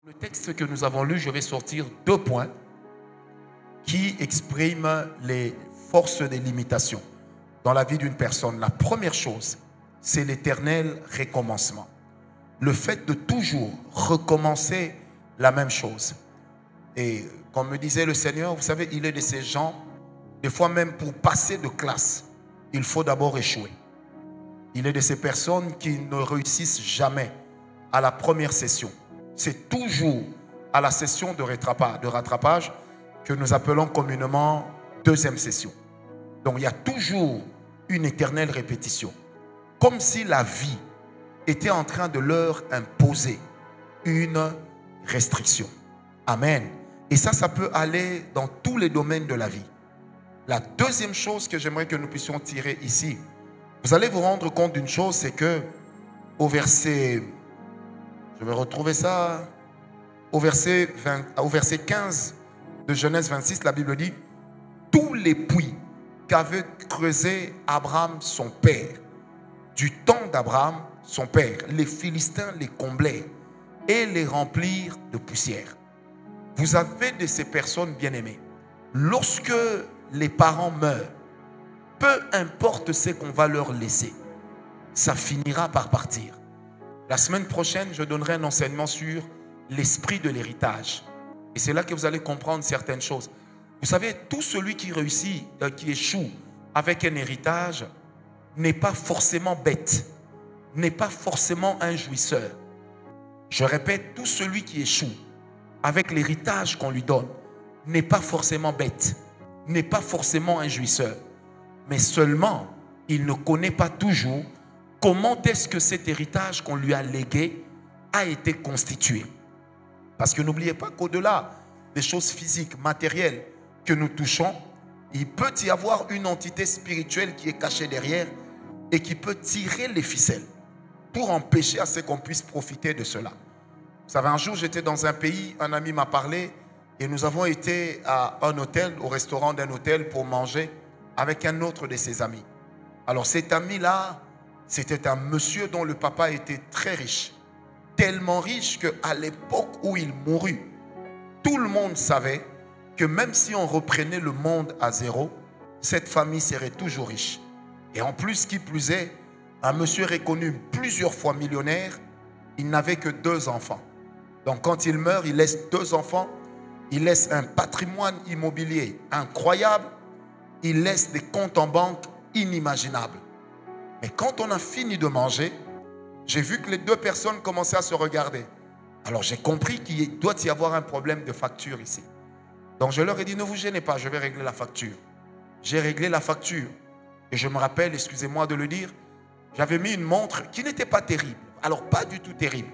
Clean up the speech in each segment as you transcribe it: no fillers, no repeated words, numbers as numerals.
Le texte que nous avons lu, je vais sortir 2 points qui expriment les forces des limitations dans la vie d'une personne. La première chose, c'est l'éternel recommencement. Le fait de toujours recommencer la même chose. Et comme me disait le Seigneur, vous savez, il est de ces gens, des fois même pour passer de classe, il faut d'abord échouer. Il est de ces personnes qui ne réussissent jamais à la première session. C'est toujours à la session de rattrapage que nous appelons communément deuxième session. Donc il y a toujours une éternelle répétition. Comme si la vie était en train de leur imposer une restriction. Amen. Et ça peut aller dans tous les domaines de la vie. La deuxième chose que j'aimerais que nous puissions tirer ici, vous allez vous rendre compte d'une chose, c'est que au verset, je vais retrouver ça, au verset 15 de Genèse 26, la Bible dit, tous les puits qu'avait creusé Abraham son père, du temps d'Abraham son père, les Philistins les comblèrent et les remplirent de poussière. Vous avez de ces personnes bien-aimées. Lorsque les parents meurent, peu importe ce qu'on va leur laisser, ça finira par partir. La semaine prochaine, je donnerai un enseignement sur l'esprit de l'héritage. Et c'est là que vous allez comprendre certaines choses. Vous savez, tout celui qui réussit, qui échoue avec un héritage, n'est pas forcément bête, n'est pas forcément un jouisseur. Je répète, tout celui qui échoue avec l'héritage qu'on lui donne, n'est pas forcément bête, n'est pas forcément un jouisseur. Mais seulement, il ne connaît pas toujours comment est-ce que cet héritage qu'on lui a légué a été constitué. Parce que n'oubliez pas qu'au-delà des choses physiques, matérielles que nous touchons, il peut y avoir une entité spirituelle qui est cachée derrière et qui peut tirer les ficelles pour empêcher à ce qu'on puisse profiter de cela. Vous savez, un jour, j'étais dans un pays, un ami m'a parlé et nous avons été à un hôtel, au restaurant d'un hôtel pour manger avec un autre de ses amis. Alors cet ami-là, c'était un monsieur dont le papa était très riche. Tellement riche qu'à l'époque où il mourut, tout le monde savait que même si on reprenait le monde à zéro, cette famille serait toujours riche. Et en plus, qui plus est, un monsieur reconnu plusieurs fois millionnaire, il n'avait que 2 enfants. Donc quand il meurt, il laisse 2 enfants, il laisse un patrimoine immobilier incroyable, il laisse des comptes en banque inimaginables. Mais quand on a fini de manger, j'ai vu que les 2 personnes commençaient à se regarder. Alors j'ai compris qu'il doit y avoir un problème de facture ici. Donc je leur ai dit, ne vous gênez pas, je vais régler la facture. J'ai réglé la facture. Et je me rappelle, excusez-moi de le dire, j'avais mis une montre qui n'était pas terrible. Alors pas du tout terrible.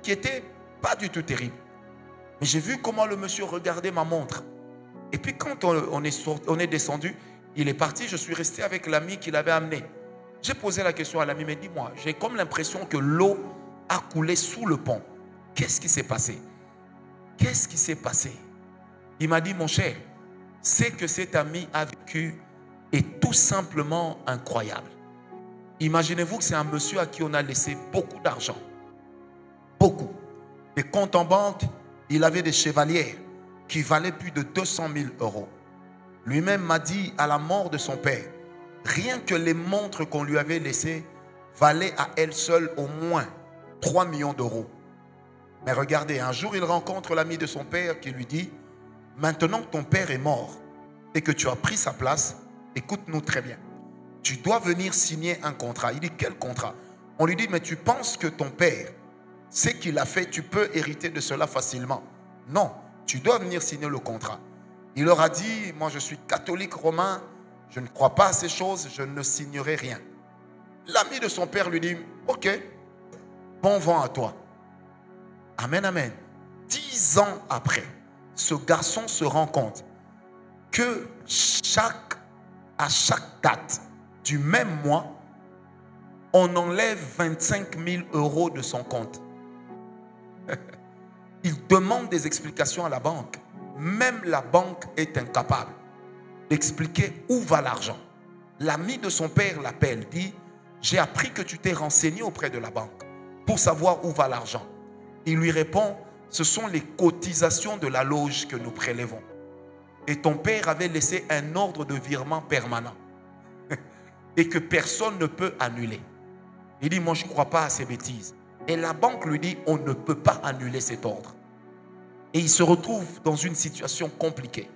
Qui était pas du tout terrible. Mais j'ai vu comment le monsieur regardait ma montre. Et puis quand on est descendu, il est parti, je suis resté avec l'ami qui l'avait amené. J'ai posé la question à l'ami, mais dis-moi, j'ai comme l'impression que l'eau a coulé sous le pont. Qu'est-ce qui s'est passé? Qu'est-ce qui s'est passé? Il m'a dit, mon cher, ce que cet ami a vécu est tout simplement incroyable. Imaginez-vous que c'est un monsieur à qui on a laissé beaucoup d'argent. Beaucoup. Des comptes en banque, il avait des chevalières qui valaient plus de 200 000 euros. Lui-même m'a dit, à la mort de son père, rien que les montres qu'on lui avait laissées valaient à elles seules au moins 3 millions d'euros. Mais regardez, un jour il rencontre l'ami de son père qui lui dit, maintenant que ton père est mort et que tu as pris sa place, écoute-nous très bien. Tu dois venir signer un contrat. Il dit, quel contrat? On lui dit, mais tu penses que ton père, ce qu'il a fait, tu peux hériter de cela facilement? Non, tu dois venir signer le contrat. Il leur a dit, moi je suis catholique romain, je ne crois pas à ces choses, je ne signerai rien. L'ami de son père lui dit, ok, bon vent à toi. Amen, amen. 10 ans après, ce garçon se rend compte que à chaque date du même mois, on enlève 25 000 euros de son compte. Il demande des explications à la banque. Même la banque est incapable d'expliquer où va l'argent. L'ami de son père l'appelle, dit, j'ai appris que tu t'es renseigné auprès de la banque pour savoir où va l'argent. Il lui répond, ce sont les cotisations de la loge que nous prélevons. Et ton père avait laissé un ordre de virement permanent et que personne ne peut annuler. Il dit, moi je ne crois pas à ces bêtises. Et la banque lui dit, on ne peut pas annuler cet ordre. Et il se retrouve dans une situation compliquée.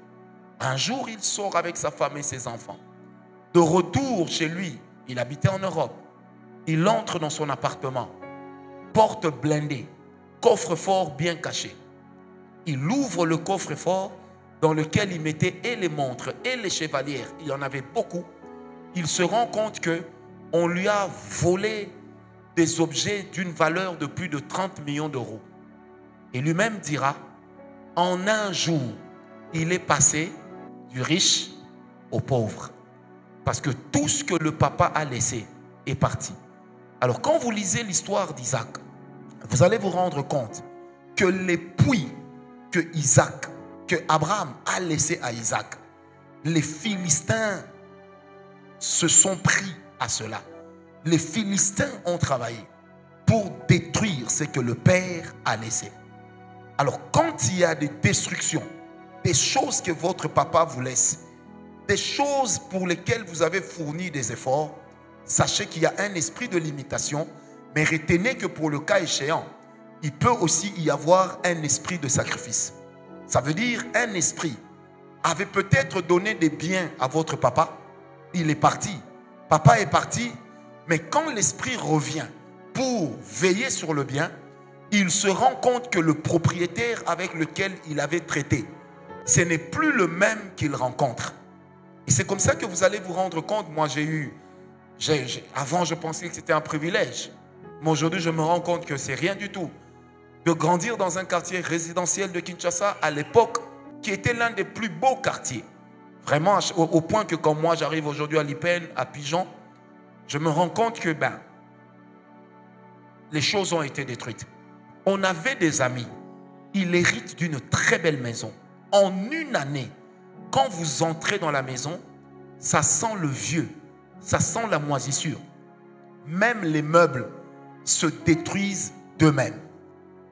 Un jour, il sort avec sa femme et ses enfants. De retour chez lui, il habitait en Europe. Il entre dans son appartement, porte blindée, coffre-fort bien caché. Il ouvre le coffre-fort dans lequel il mettait et les montres et les chevalières. Il y en avait beaucoup. Il se rend compte qu'on lui a volé des objets d'une valeur de plus de 30 millions d'euros. Et lui-même dira, en un jour, il est passé du riche au pauvre. Parce que tout ce que le papa a laissé est parti. Alors quand vous lisez l'histoire d'Isaac, vous allez vous rendre compte que les puits que Abraham a laissés à Isaac, les Philistins se sont pris à cela. Les Philistins ont travaillé pour détruire ce que le père a laissé. Alors quand il y a des destructions, des choses que votre papa vous laisse, des choses pour lesquelles vous avez fourni des efforts, sachez qu'il y a un esprit de limitation, mais retenez que pour le cas échéant, il peut aussi y avoir un esprit de sacrifice. Ça veut dire un esprit avait peut-être donné des biens à votre papa, il est parti. Papa est parti, mais quand l'esprit revient pour veiller sur le bien, il se rend compte que le propriétaire avec lequel il avait traité, ce n'est plus le même qu'il rencontre. Et c'est comme ça que vous allez vous rendre compte. Moi, avant, je pensais que c'était un privilège. Mais aujourd'hui, je me rends compte que c'est rien du tout. De grandir dans un quartier résidentiel de Kinshasa, à l'époque, qui était l'un des plus beaux quartiers. Vraiment, au point que quand moi, j'arrive aujourd'hui à Lipen, à Pigeon, je me rends compte que les choses ont été détruites. On avait des amis. Il hérite d'une très belle maison. En une année, quand vous entrez dans la maison, ça sent le vieux, ça sent la moisissure. Même les meubles se détruisent d'eux-mêmes.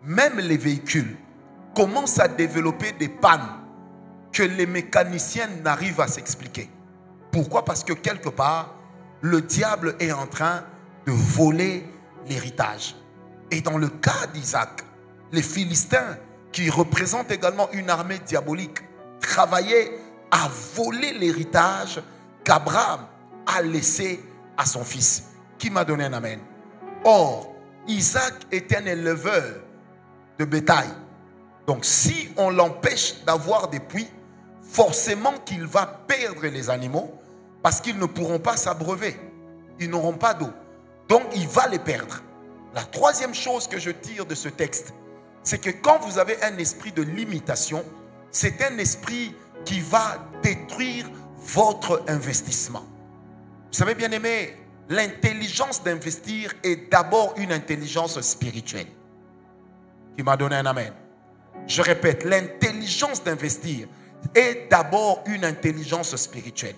Même les véhicules commencent à développer des pannes que les mécaniciens n'arrivent à s'expliquer. Pourquoi? Parce que quelque part, le diable est en train de voler l'héritage. Et dans le cas d'Isaac, les Philistins, qui représentent également une armée diabolique, travaillaient à voler l'héritage qu'Abraham a laissé à son fils. Qui m'a donné un amen? Or, Isaac est un éleveur de bétail. Donc, si on l'empêche d'avoir des puits, forcément qu'il va perdre les animaux parce qu'ils ne pourront pas s'abreuver. Ils n'auront pas d'eau. Donc, il va les perdre. La troisième chose que je tire de ce texte, c'est que quand vous avez un esprit de limitation, c'est un esprit qui va détruire votre investissement. Vous savez, bien aimé, l'intelligence d'investir est d'abord une intelligence spirituelle. Qui m'a donné un amen. Je répète, l'intelligence d'investir est d'abord une intelligence spirituelle.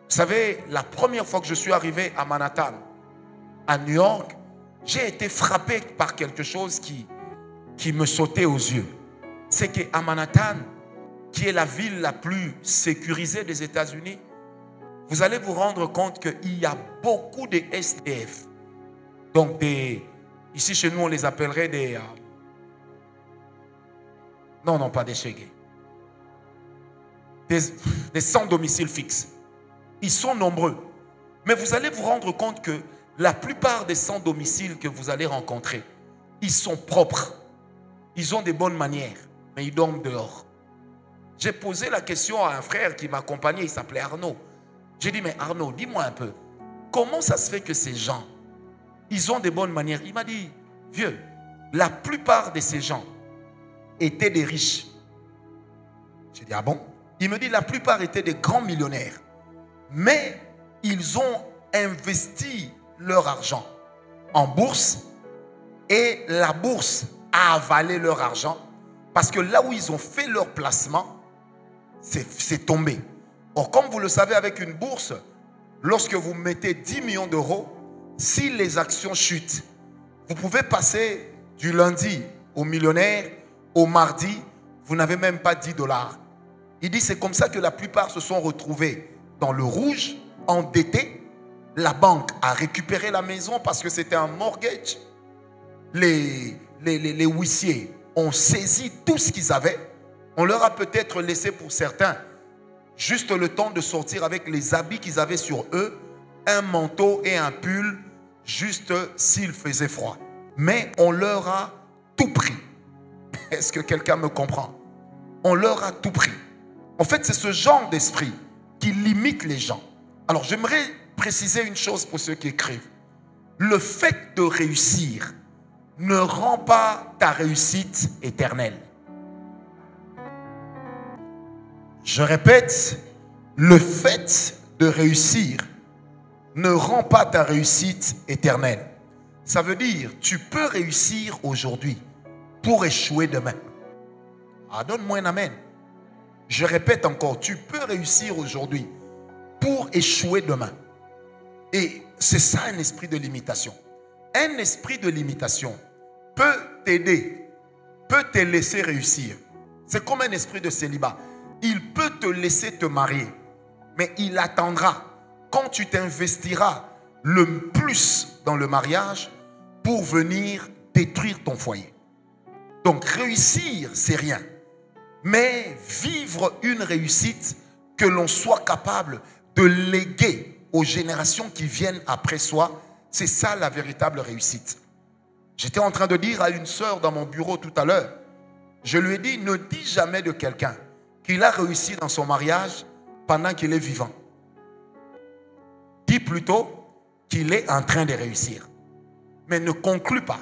Vous savez, la première fois que je suis arrivé à Manhattan, à New York, j'ai été frappé par quelque chose qui me sautait aux yeux. C'est qu'à Manhattan, qui est la ville la plus sécurisée des États-Unis, vous allez vous rendre compte qu'il y a beaucoup de SDF. Donc, ici chez nous, on les appellerait des... non, pas des chégués. Des sans domicile fixe. Ils sont nombreux. Mais vous allez vous rendre compte que la plupart des sans domicile que vous allez rencontrer, ils sont propres. Ils ont des bonnes manières, mais ils dorment dehors. J'ai posé la question à un frère qui m'accompagnait, il s'appelait Arnaud. J'ai dit, mais Arnaud, dis-moi un peu, comment ça se fait que ces gens, ils ont des bonnes manières? Il m'a dit, vieux, la plupart de ces gens étaient des riches. J'ai dit, ah bon? Il me dit, la plupart étaient des grands millionnaires. Mais ils ont investi leur argent en bourse et la bourse a avalé leur argent parce que là où ils ont fait leur placement, c'est tombé. Or, comme vous le savez, avec une bourse, lorsque vous mettez 10 millions d'euros, si les actions chutent, vous pouvez passer du lundi aux millionnaires, au mardi, vous n'avez même pas 10 dollars. Il dit c'est comme ça que la plupart se sont retrouvés dans le rouge, endettés. La banque a récupéré la maison parce que c'était un mortgage. Les huissiers ont saisi tout ce qu'ils avaient. On leur a peut-être laissé pour certains juste le temps de sortir avec les habits qu'ils avaient sur eux, un manteau et un pull, juste s'il faisait froid. Mais on leur a tout pris. Est-ce que quelqu'un me comprend? On leur a tout pris. En fait, c'est ce genre d'esprit qui limite les gens. Alors, j'aimerais préciser une chose pour ceux qui écrivent. Le fait de réussir ne rend pas ta réussite éternelle. Je répète, le fait de réussir ne rend pas ta réussite éternelle. Ça veut dire, tu peux réussir aujourd'hui pour échouer demain. Ah, donne-moi un amen. Je répète encore, tu peux réussir aujourd'hui pour échouer demain. Et c'est ça un esprit de limitation. Un esprit de limitation peut t'aider, peut te laisser réussir. C'est comme un esprit de célibat. Il peut te laisser te marier, mais il attendra quand tu t'investiras le plus dans le mariage pour venir détruire ton foyer. Donc réussir, c'est rien. Mais vivre une réussite que l'on soit capable de léguer aux générations qui viennent après soi, c'est ça la véritable réussite. J'étais en train de dire à une sœur dans mon bureau tout à l'heure, je lui ai dit, ne dis jamais de quelqu'un qu'il a réussi dans son mariage pendant qu'il est vivant. Dis plutôt qu'il est en train de réussir. Mais ne conclue pas.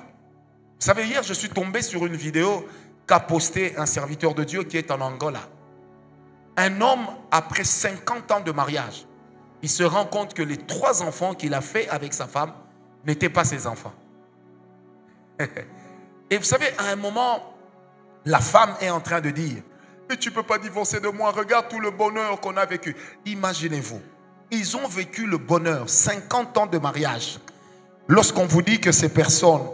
Vous savez, hier, je suis tombé sur une vidéo qu'a posté un serviteur de Dieu qui est en Angola. Un homme, après 50 ans de mariage, il se rend compte que les 3 enfants qu'il a fait avec sa femme n'étaient pas ses enfants. Et vous savez, à un moment, la femme est en train de dire, mais tu ne peux pas divorcer de moi, regarde tout le bonheur qu'on a vécu. Imaginez-vous, ils ont vécu le bonheur, 50 ans de mariage. Lorsqu'on vous dit que ces personnes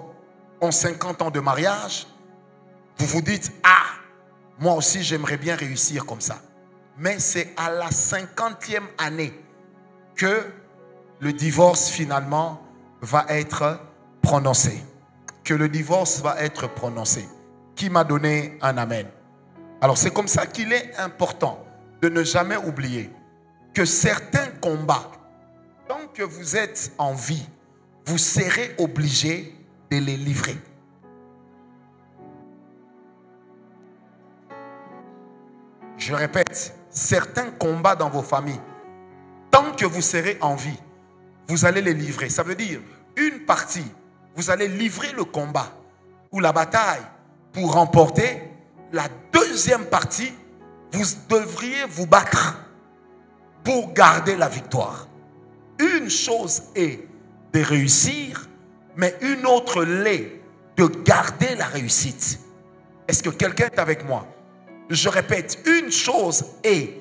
ont 50 ans de mariage, vous vous dites, ah, moi aussi j'aimerais bien réussir comme ça. Mais c'est à la 50e année que le divorce finalement va être prononcé. Que le divorce va être prononcé. Qui m'a donné un amen? Alors c'est comme ça qu'il est important de ne jamais oublier que certains combats, tant que vous êtes en vie, vous serez obligé de les livrer. Je répète, certains combats dans vos familles, tant que vous serez en vie, vous allez les livrer. Ça veut dire, une partie, vous allez livrer le combat ou la bataille pour remporter. La deuxième partie, vous devriez vous battre pour garder la victoire. Une chose est de réussir, mais une autre l'est de garder la réussite. Est-ce que quelqu'un est avec moi? Je répète, une chose est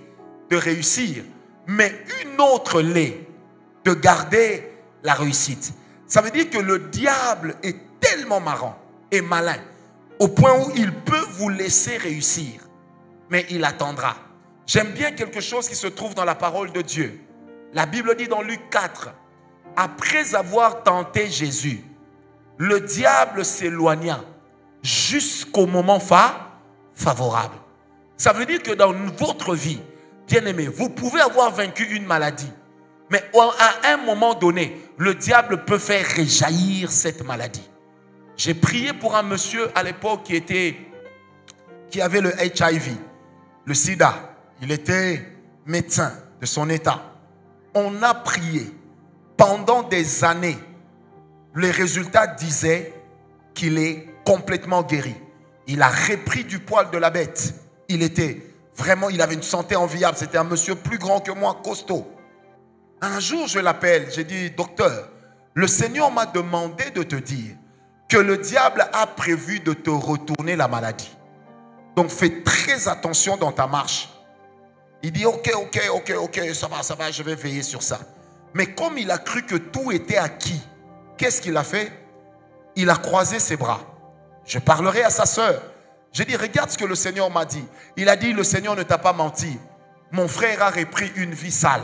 de réussir, mais une autre l'est de garder la réussite. Ça veut dire que le diable est tellement marrant et malin au point où il peut vous laisser réussir, mais il attendra. J'aime bien quelque chose qui se trouve dans la parole de Dieu. La Bible dit dans Luc 4, après avoir tenté Jésus, le diable s'éloigna jusqu'au moment favorable. Ça veut dire que dans votre vie, bien-aimé, vous pouvez avoir vaincu une maladie, mais à un moment donné, le diable peut faire rejaillir cette maladie. J'ai prié pour un monsieur à l'époque qui avait le HIV, le sida. Il était médecin de son état. On a prié pendant des années. Les résultats disaient qu'il est complètement guéri. Il a repris du poil de la bête. Il avait une santé enviable. C'était un monsieur plus grand que moi, costaud. Un jour, je l'appelle. J'ai dit, docteur, le Seigneur m'a demandé de te dire que le diable a prévu de te retourner la maladie. Donc, fais très attention dans ta marche. Il dit, ok, ça va, je vais veiller sur ça. Mais comme il a cru que tout était acquis, qu'est-ce qu'il a fait? Il a croisé ses bras. Je parlerai à sa sœur. J'ai dit, regarde ce que le Seigneur m'a dit. Il a dit, le Seigneur ne t'a pas menti. Mon frère a repris une vie sale.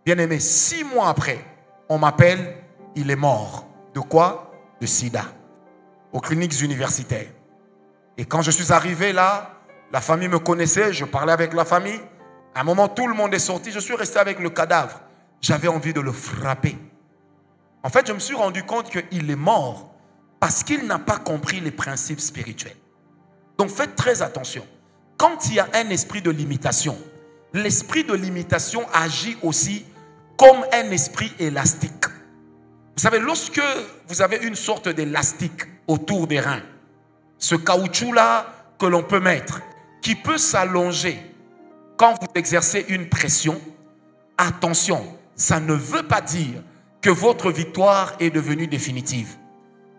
Bien-aimé, 6 mois après, on m'appelle, il est mort. De quoi? De sida. Aux cliniques universitaires. Et quand je suis arrivé là, la famille me connaissait, je parlais avec la famille. À un moment, tout le monde est sorti, je suis resté avec le cadavre. J'avais envie de le frapper. En fait, je me suis rendu compte qu'il est mort parce qu'il n'a pas compris les principes spirituels. Donc faites très attention. Quand il y a un esprit de limitation, l'esprit de limitation agit aussi comme un esprit élastique. Vous savez, lorsque vous avez une sorte d'élastique autour des reins, ce caoutchouc-là que l'on peut mettre, qui peut s'allonger quand vous exercez une pression, attention, ça ne veut pas dire que votre victoire est devenue définitive.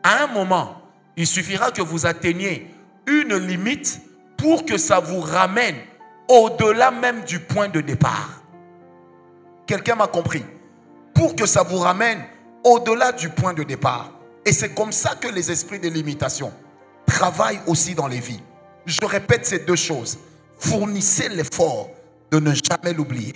À un moment, il suffira que vous atteigniez une limite pour que ça vous ramène au-delà même du point de départ. Quelqu'un m'a compris? Pour que ça vous ramène au-delà du point de départ. Et c'est comme ça que les esprits de limitation travaillent aussi dans les vies. Je répète ces 2 choses. Fournissez l'effort de ne jamais l'oublier.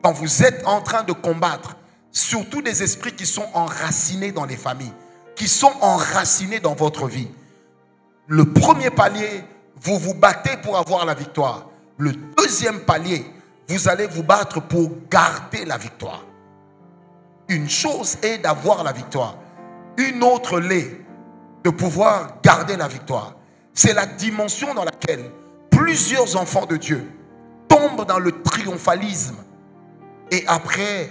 Quand vous êtes en train de combattre, surtout des esprits qui sont enracinés dans les familles, qui sont enracinés dans votre vie, le premier palier, vous vous battez pour avoir la victoire. Le deuxième palier, vous allez vous battre pour garder la victoire. Une chose est d'avoir la victoire. Une autre l'est de pouvoir garder la victoire. C'est la dimension dans laquelle plusieurs enfants de Dieu tombent dans le triomphalisme. Et après,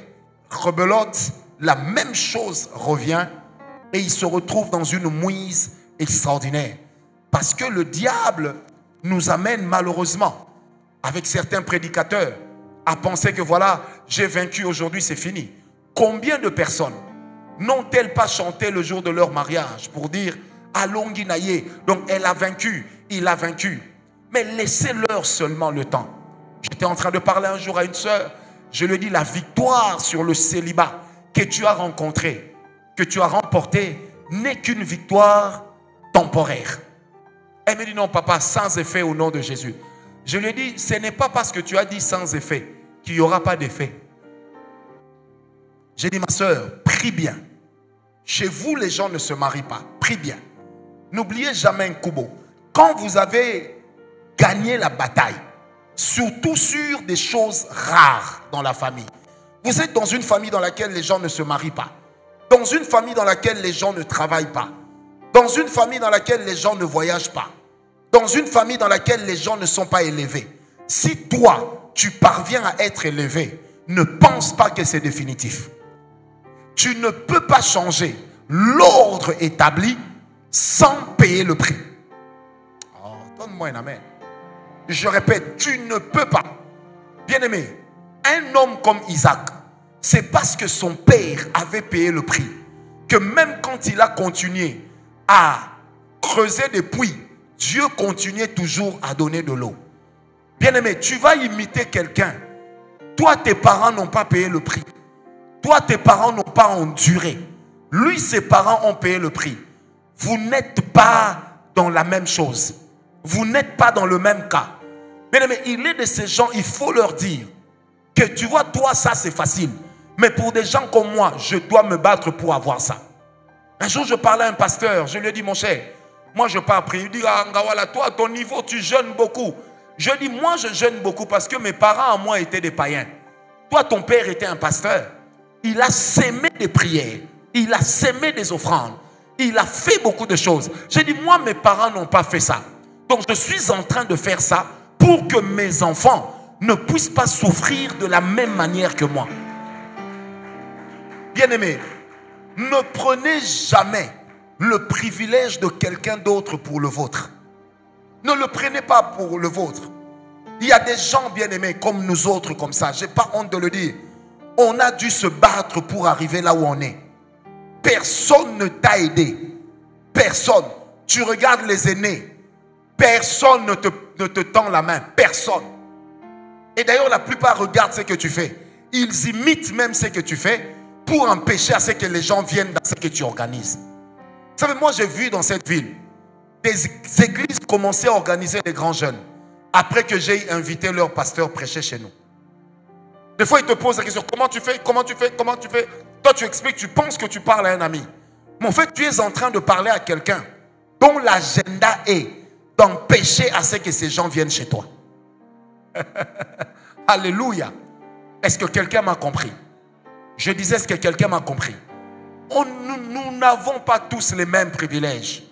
rebelote, la même chose revient et ils se retrouvent dans une mouise extraordinaire. Parce que le diable nous amène malheureusement, avec certains prédicateurs, à penser que voilà, j'ai vaincu aujourd'hui, c'est fini. Combien de personnes n'ont-elles pas chanté le jour de leur mariage pour dire allons Guinaye, donc elle a vaincu, il a vaincu. Mais laissez-leur seulement le temps. J'étais en train de parler un jour à une sœur, je lui ai dit la victoire sur le célibat que tu as rencontré, que tu as remporté, n'est qu'une victoire temporaire. Elle me dit non papa, sans effet au nom de Jésus. Je lui ai dit, ce n'est pas parce que tu as dit sans effet qu'il n'y aura pas d'effet. J'ai dit, ma soeur, prie bien. Chez vous, les gens ne se marient pas. Prie bien. N'oubliez jamais un kubo. Quand vous avez gagné la bataille, surtout sur des choses rares dans la famille, vous êtes dans une famille dans laquelle les gens ne se marient pas. Dans une famille dans laquelle les gens ne travaillent pas. Dans une famille dans laquelle les gens ne voyagent pas. Dans une famille dans laquelle les gens ne sont pas élevés. Si toi, tu parviens à être élevé, ne pense pas que c'est définitif. Tu ne peux pas changer l'ordre établi sans payer le prix. Oh, donne-moi un amen. Je répète, tu ne peux pas. Bien-aimé, un homme comme Isaac, c'est parce que son père avait payé le prix que même quand il a continué à creuser des puits, Dieu continuait toujours à donner de l'eau. Bien-aimé, tu vas imiter quelqu'un. Toi, tes parents n'ont pas payé le prix. Toi, tes parents n'ont pas enduré. Lui, ses parents ont payé le prix. Vous n'êtes pas dans la même chose. Vous n'êtes pas dans le même cas. Bien-aimé, il est de ces gens, il faut leur dire que tu vois, toi, ça c'est facile. Mais pour des gens comme moi, je dois me battre pour avoir ça. Un jour, je parlais à un pasteur. Je lui ai dit, mon cher, moi je pars prier. Il dit, ah, Ngawala, toi à ton niveau, tu jeûnes beaucoup. Je dis, moi je jeûne beaucoup parce que mes parents à moi étaient des païens. Toi, ton père était un pasteur. Il a sémé des prières. Il a sémé des offrandes. Il a fait beaucoup de choses. J'ai dit, moi, mes parents n'ont pas fait ça. Donc, je suis en train de faire ça pour que mes enfants ne puissent pas souffrir de la même manière que moi. Bien-aimés, ne prenez jamais le privilège de quelqu'un d'autre pour le vôtre. Ne le prenez pas pour le vôtre. Il y a des gens bien-aimés comme nous autres comme ça. Je n'ai pas honte de le dire. On a dû se battre pour arriver là où on est. Personne ne t'a aidé. Personne. Tu regardes les aînés. Personne ne te tend la main. Personne. Et d'ailleurs, la plupart regardent ce que tu fais. Ils imitent même ce que tu fais pour empêcher à ce que les gens viennent dans ce que tu organises. Vous savez, moi j'ai vu dans cette ville des églises commençaient à organiser des grands jeûnes après que j'ai invité leur pasteur prêcher chez nous. Des fois, ils te posent la question, comment tu fais, comment tu fais, comment tu fais. Toi, tu expliques, tu penses que tu parles à un ami. Mais en fait, tu es en train de parler à quelqu'un dont l'agenda est d'empêcher à ce que ces gens viennent chez toi. Alléluia. Est-ce que quelqu'un m'a compris? Je disais, est-ce que quelqu'un m'a compris? Nous n'avons pas tous les mêmes privilèges.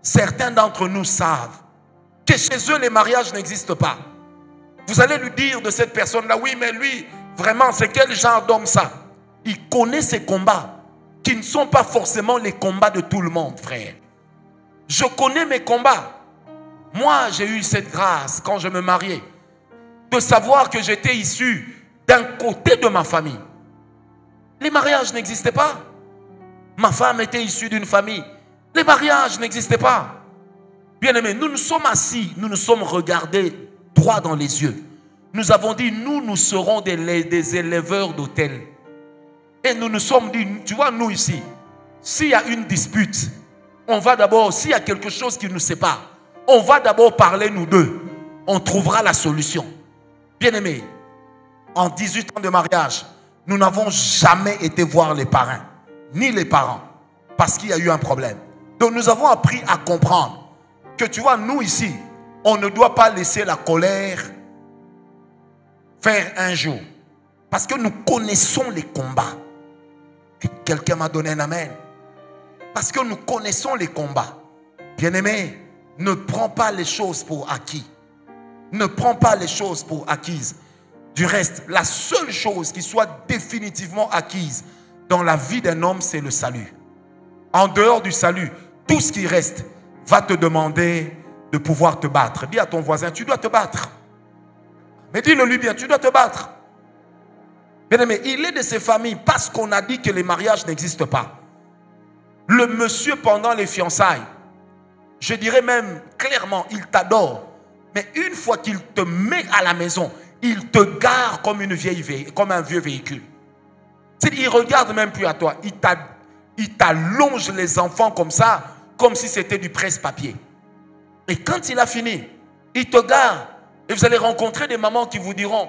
Certains d'entre nous savent que chez eux, les mariages n'existent pas. Vous allez lui dire de cette personne-là, oui, mais lui, vraiment, c'est quel genre d'homme ça? Il connaît ses combats, qui ne sont pas forcément les combats de tout le monde, frère. Je connais mes combats. Moi, j'ai eu cette grâce, quand je me mariais, de savoir que j'étais issu d'un côté de ma famille. Les mariages n'existaient pas. Ma femme était issue d'une famille. Les mariages n'existaient pas. Bien-aimés, nous nous sommes assis, nous nous sommes regardés droit dans les yeux. Nous avons dit, nous serons des éleveurs d'hôtels. Et nous nous sommes dit, tu vois, nous ici, s'il y a une dispute, on va d'abord, s'il y a quelque chose qui nous sépare, on va d'abord parler nous deux. On trouvera la solution. Bien-aimés, en 18 ans de mariage, nous n'avons jamais été voir les parrains, ni les parents, parce qu'il y a eu un problème. Donc nous avons appris à comprendre que, tu vois, nous ici, on ne doit pas laisser la colère faire un jour. Parce que nous connaissons les combats. Quelqu'un m'a donné un amen. Parce que nous connaissons les combats. Bien-aimé, ne prends pas les choses pour acquis. Ne prends pas les choses pour acquises. Du reste, la seule chose qui soit définitivement acquise dans la vie d'un homme, c'est le salut. En dehors du salut, tout ce qui reste va te demander de pouvoir te battre. Dis à ton voisin, tu dois te battre. Mais dis-le lui bien, tu dois te battre. Bien-aimé, il est de ces familles parce qu'on a dit que les mariages n'existent pas. Le monsieur pendant les fiançailles, je dirais même clairement, il t'adore. Mais une fois qu'il te met à la maison, il te gare comme comme un vieux véhicule. Il ne regarde même plus à toi. Il t'allonge les enfants comme ça, comme si c'était du presse-papier. Et quand il a fini, il te gare. Et vous allez rencontrer des mamans qui vous diront,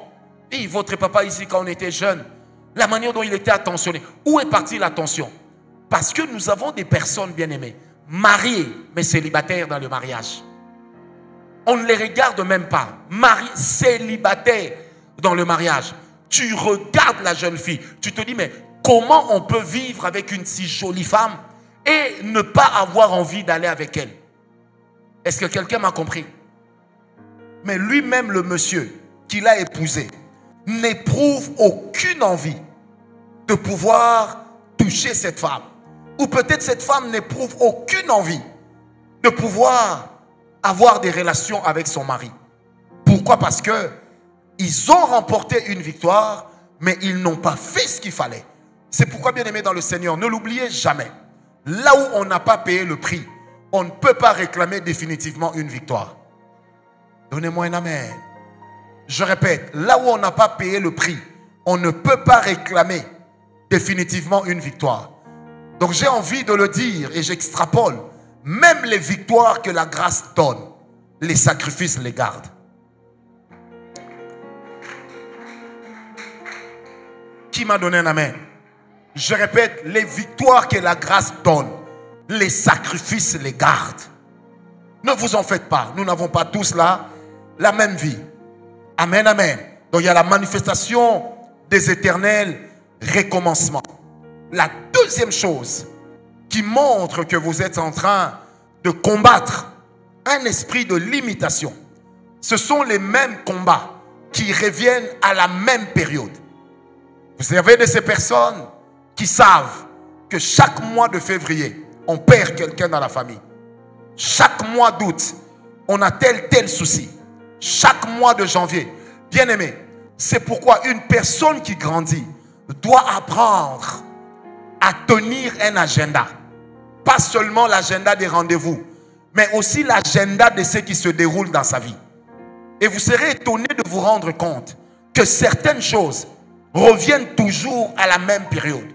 hey, votre papa ici quand on était jeune, la manière dont il était attentionné. Où est partie l'attention? Parce que nous avons des personnes bien-aimées, mariées, mais célibataires dans le mariage. On ne les regarde même pas. Mariés, célibataires dans le mariage. Tu regardes la jeune fille, tu te dis, mais comment on peut vivre avec une si jolie femme et ne pas avoir envie d'aller avec elle? Est-ce que quelqu'un m'a compris? Mais lui-même, le monsieur qui l'a épousé, n'éprouve aucune envie de pouvoir toucher cette femme. Ou peut-être cette femme n'éprouve aucune envie de pouvoir avoir des relations avec son mari. Pourquoi? Parce que ils ont remporté une victoire, mais ils n'ont pas fait ce qu'il fallait. C'est pourquoi, bien aimé dans le Seigneur, ne l'oubliez jamais. Là où on n'a pas payé le prix, on ne peut pas réclamer définitivement une victoire. Donnez-moi un amen. Je répète, là où on n'a pas payé le prix, on ne peut pas réclamer définitivement une victoire. Donc j'ai envie de le dire et j'extrapole. Même les victoires que la grâce donne, les sacrifices les gardent. Qui m'a donné un amen? Je répète, les victoires que la grâce donne, les sacrifices les gardent. Ne vous en faites pas. Nous n'avons pas tous là la même vie. Amen, amen. Donc il y a la manifestation des éternels recommencements. La deuxième chose qui montre que vous êtes en train de combattre un esprit de limitation, ce sont les mêmes combats qui reviennent à la même période. Vous avez de ces personnes qui savent que chaque mois de février, on perd quelqu'un dans la famille. Chaque mois d'août, on a tel souci. Chaque mois de janvier. Bien aimé, c'est pourquoi une personne qui grandit doit apprendre à tenir un agenda. Pas seulement l'agenda des rendez-vous, mais aussi l'agenda de ce qui se déroule dans sa vie. Et vous serez étonné de vous rendre compte que certaines choses reviennent toujours à la même période.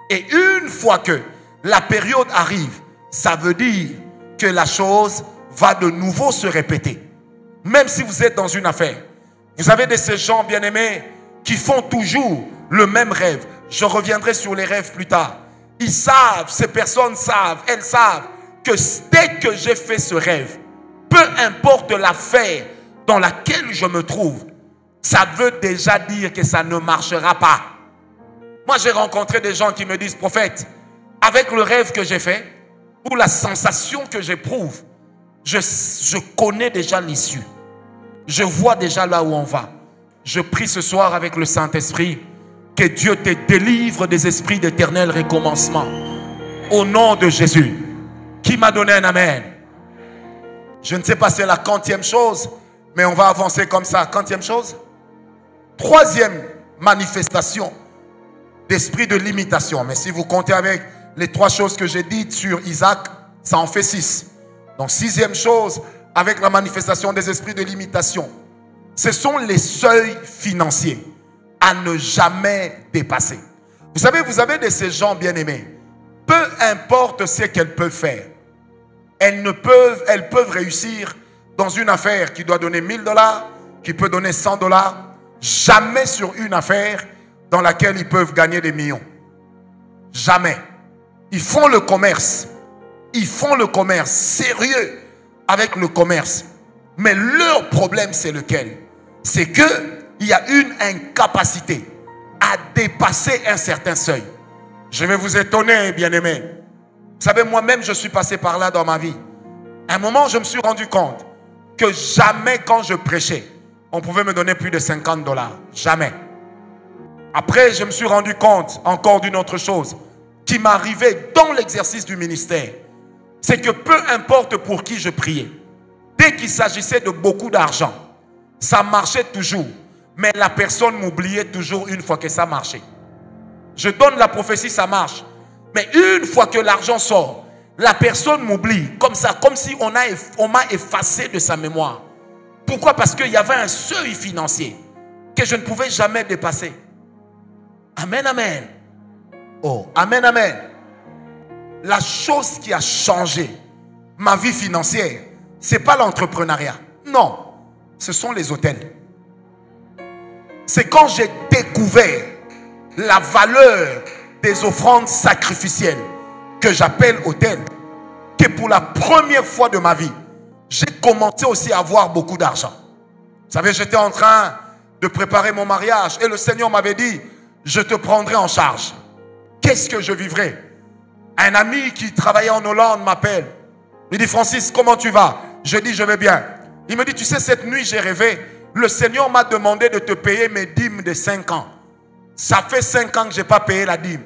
Et une fois que la période arrive, ça veut dire que la chose va de nouveau se répéter. Même si vous êtes dans une affaire, vous avez de ces gens bien-aimés qui font toujours le même rêve. Je reviendrai sur les rêves plus tard. Ils savent, ces personnes savent, elles savent que dès que j'ai fait ce rêve, peu importe l'affaire dans laquelle je me trouve, ça veut déjà dire que ça ne marchera pas. Moi, j'ai rencontré des gens qui me disent, prophète, avec le rêve que j'ai fait, ou la sensation que j'éprouve, je connais déjà l'issue. Je vois déjà là où on va. Je prie ce soir avec le Saint-Esprit que Dieu te délivre des esprits d'éternel recommencement. Au nom de Jésus. Qui m'a donné un amen? Je ne sais pas si c'est la 40e chose, mais on va avancer comme ça. 40e chose. 3e manifestation d'esprit de limitation. Mais si vous comptez avec les 3 choses que j'ai dites sur Isaac, ça en fait 6. Donc 6e chose, avec la manifestation des esprits de limitation, ce sont les seuils financiers à ne jamais dépasser. Vous savez, vous avez de ces gens bien-aimés, peu importe ce qu'elles peuvent faire, elles peuvent réussir dans une affaire qui doit donner 1000 $, qui peut donner 100 $, jamais sur une affaire dans laquelle ils peuvent gagner des millions. Jamais. Ils font le commerce. Ils font le commerce sérieux avec le commerce. Mais leur problème, c'est lequel? C'est qu'il y a une incapacité à dépasser un certain seuil. Je vais vous étonner, bien-aimés. Vous savez, moi-même, je suis passé par là dans ma vie. À un moment, je me suis rendu compte que jamais quand je prêchais, on pouvait me donner plus de 50 $. Jamais. Après, je me suis rendu compte encore d'une autre chose qui m'arrivait dans l'exercice du ministère. C'est que peu importe pour qui je priais, dès qu'il s'agissait de beaucoup d'argent, ça marchait toujours. Mais la personne m'oubliait toujours une fois que ça marchait. Je donne la prophétie, ça marche. Mais une fois que l'argent sort, la personne m'oublie. Comme ça, comme si on m'a effacé de sa mémoire. Pourquoi? Parce qu'il y avait un seuil financier que je ne pouvais jamais dépasser. Amen, amen. Oh, amen, amen. La chose qui a changé ma vie financière, ce n'est pas l'entrepreneuriat. Non, ce sont les hôtels. C'est quand j'ai découvert la valeur des offrandes sacrificielles que j'appelle hôtels, que pour la première fois de ma vie, j'ai commencé aussi à avoir beaucoup d'argent. Vous savez, j'étais en train de préparer mon mariage et le Seigneur m'avait dit, je te prendrai en charge. Qu'est-ce que je vivrai? Un ami qui travaillait en Hollande m'appelle. Il dit, Francis, comment tu vas? Je dis, je vais bien. Il me dit, tu sais, cette nuit, j'ai rêvé. Le Seigneur m'a demandé de te payer mes dîmes de 5 ans. Ça fait 5 ans que je n'ai pas payé la dîme.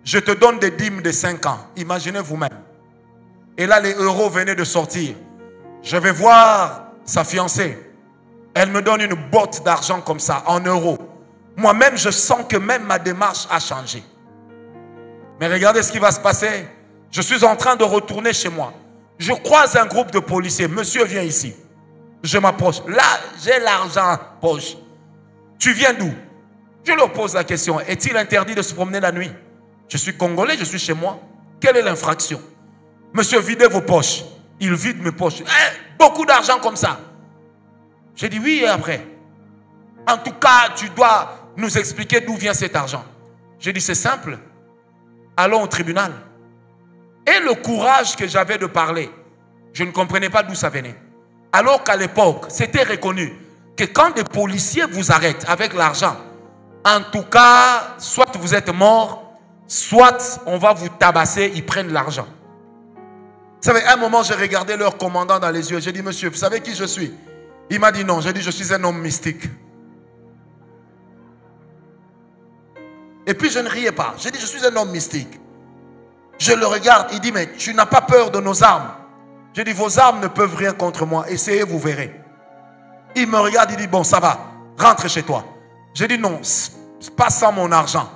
Je te donne des dîmes de 5 ans. Imaginez vous-même. Et là, les euros venaient de sortir. Je vais voir sa fiancée. Elle me donne une botte d'argent comme ça, en euros. Moi-même, je sens que même ma démarche a changé. Mais regardez ce qui va se passer. Je suis en train de retourner chez moi. Je croise un groupe de policiers. Monsieur, viens ici. Je m'approche. Là, j'ai l'argent en poche. Tu viens d'où? Je leur pose la question. Est-il interdit de se promener la nuit? Je suis congolais, je suis chez moi. Quelle est l'infraction? Monsieur, videz vos poches. Il vide mes poches. Beaucoup d'argent comme ça. J'ai dit oui et après. En tout cas, tu dois nous expliquer d'où vient cet argent. J'ai dit c'est simple. Allons au tribunal. Et le courage que j'avais de parler, je ne comprenais pas d'où ça venait. Alors qu'à l'époque, c'était reconnu que quand des policiers vous arrêtent avec l'argent, en tout cas, soit vous êtes mort, soit on va vous tabasser, ils prennent l'argent. Vous savez, à un moment, j'ai regardé leur commandant dans les yeux. J'ai dit, monsieur, vous savez qui je suis? Il m'a dit non. J'ai dit, je suis un homme mystique. Et puis, je ne riais pas. J'ai dit, je suis un homme mystique. Je le regarde. Il dit, mais tu n'as pas peur de nos armes? J'ai dit, vos armes ne peuvent rien contre moi. Essayez, vous verrez. Il me regarde, il dit, bon, ça va. Rentre chez toi. J'ai dit, non, pas sans mon argent.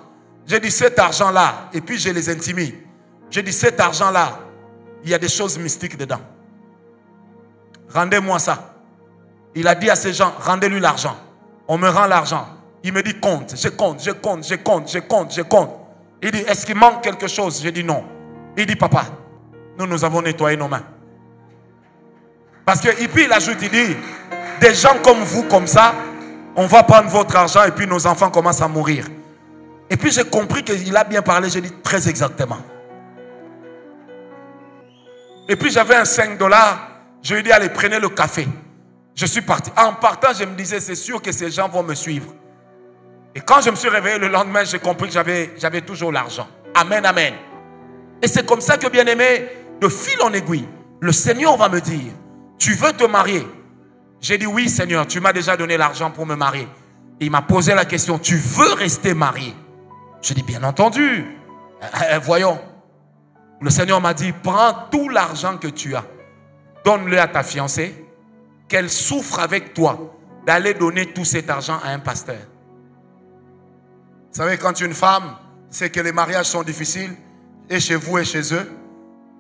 J'ai dit, cet argent-là, et puis je les intimide. J'ai dit, cet argent-là, il y a des choses mystiques dedans. Rendez-moi ça. Il a dit à ces gens, rendez-lui l'argent. On me rend l'argent. Il me dit, compte. Je compte, je compte, je compte, je compte, je compte. Il dit, est-ce qu'il manque quelque chose? J'ai dit non. Il dit, papa, nous avons nettoyé nos mains. Parce que, et puis il ajoute, il dit, des gens comme vous, comme ça, on va prendre votre argent et puis nos enfants commencent à mourir. Et puis j'ai compris qu'il a bien parlé, j'ai dit très exactement. Et puis j'avais un 5 $, je lui ai dit, allez, prenez le café. Je suis parti. En partant, je me disais, c'est sûr que ces gens vont me suivre. Et quand je me suis réveillé le lendemain, j'ai compris que j'avais toujours l'argent. Amen, amen. Et c'est comme ça que, bien aimé, de fil en aiguille, le Seigneur va me dire, tu veux te marier? J'ai dit, oui Seigneur, tu m'as déjà donné l'argent pour me marier. Et il m'a posé la question, tu veux rester marié? J'ai dit, bien entendu. Voyons. Le Seigneur m'a dit, prends tout l'argent que tu as, donne-le à ta fiancée, qu'elle souffre avec toi d'aller donner tout cet argent à un pasteur. Vous savez, quand une femme sait que les mariages sont difficiles, et chez vous et chez eux,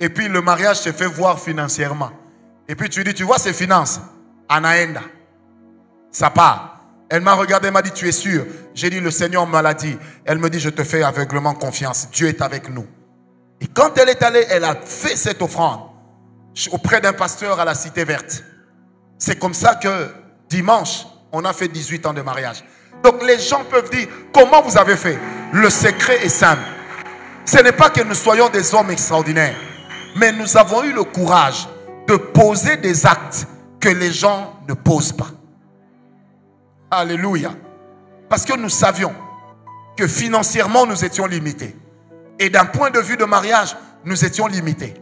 et puis le mariage se fait voir financièrement. Et puis tu dis, tu vois ces finances, Anaenda, ça part. Elle m'a regardé, elle m'a dit, tu es sûr? J'ai dit, le Seigneur me l'a dit. Elle me dit, je te fais aveuglement confiance. Dieu est avec nous. Et quand elle est allée, elle a fait cette offrande auprès d'un pasteur à la Cité Verte. C'est comme ça que dimanche, on a fait 18 ans de mariage. Donc les gens peuvent dire, comment vous avez fait? Le secret est simple. Ce n'est pas que nous soyons des hommes extraordinaires, mais nous avons eu le courage de poser des actes que les gens ne posent pas. Alléluia. Parce que nous savions que financièrement nous étions limités. Et d'un point de vue de mariage, nous étions limités.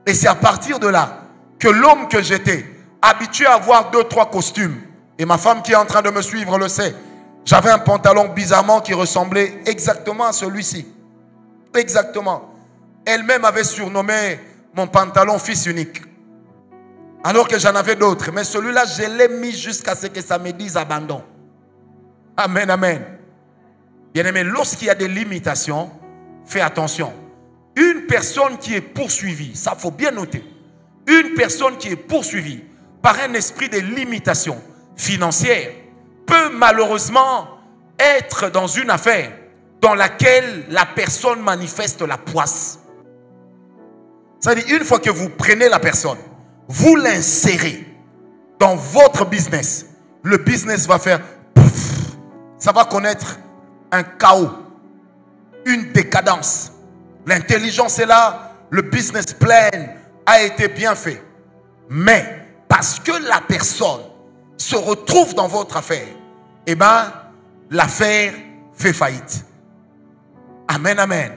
Et c'est à partir de là que l'homme que j'étais, habitué à avoir 2-3 costumes, et ma femme qui est en train de me suivre le sait, j'avais un pantalon bizarrement qui ressemblait exactement à celui-ci. Exactement. Elle-même avait surnommé mon pantalon fils unique. Alors que j'en avais d'autres. Mais celui-là, je l'ai mis jusqu'à ce que ça me dise abandon. Amen, amen. Bien aimé, lorsqu'il y a des limitations, fais attention. Une personne qui est poursuivie, ça faut bien noter. Une personne qui est poursuivie par un esprit de limitation financière peut malheureusement être dans une affaire dans laquelle la personne manifeste la poisse. C'est-à-dire, une fois que vous prenez la personne, vous l'insérez dans votre business, le business va faire pouf, ça va connaître un chaos, une décadence. L'intelligence est là, le business plan a été bien fait. Mais parce que la personne se retrouve dans votre affaire, eh bien, l'affaire fait faillite. Amen, amen.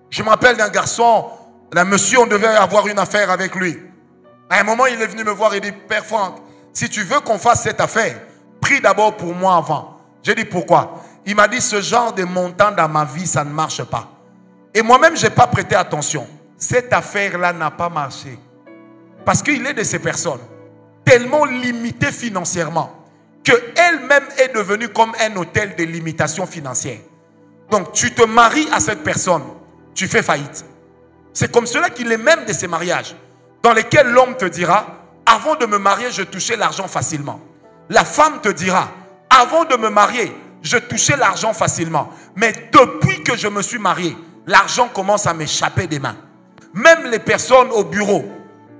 Je me rappelle d'un garçon, d'un monsieur, on devait avoir une affaire avec lui. À un moment, il est venu me voir et dit, Père Franck, si tu veux qu'on fasse cette affaire, prie d'abord pour moi avant. J'ai dit, pourquoi? Il m'a dit, ce genre de montant dans ma vie, ça ne marche pas. Et moi-même, je n'ai pas prêté attention. Cette affaire-là n'a pas marché. Parce qu'il est de ces personnes tellement limitées financièrement qu'elle-même est devenue comme un hôtel de limitation financière. Donc, tu te maries à cette personne, tu fais faillite. C'est comme cela qu'il est même de ces mariages dans lesquels l'homme te dira, avant de me marier, je touchais l'argent facilement. La femme te dira, avant de me marier, je touchais l'argent facilement. Mais depuis que je me suis marié, l'argent commence à m'échapper des mains. Même les personnes au bureau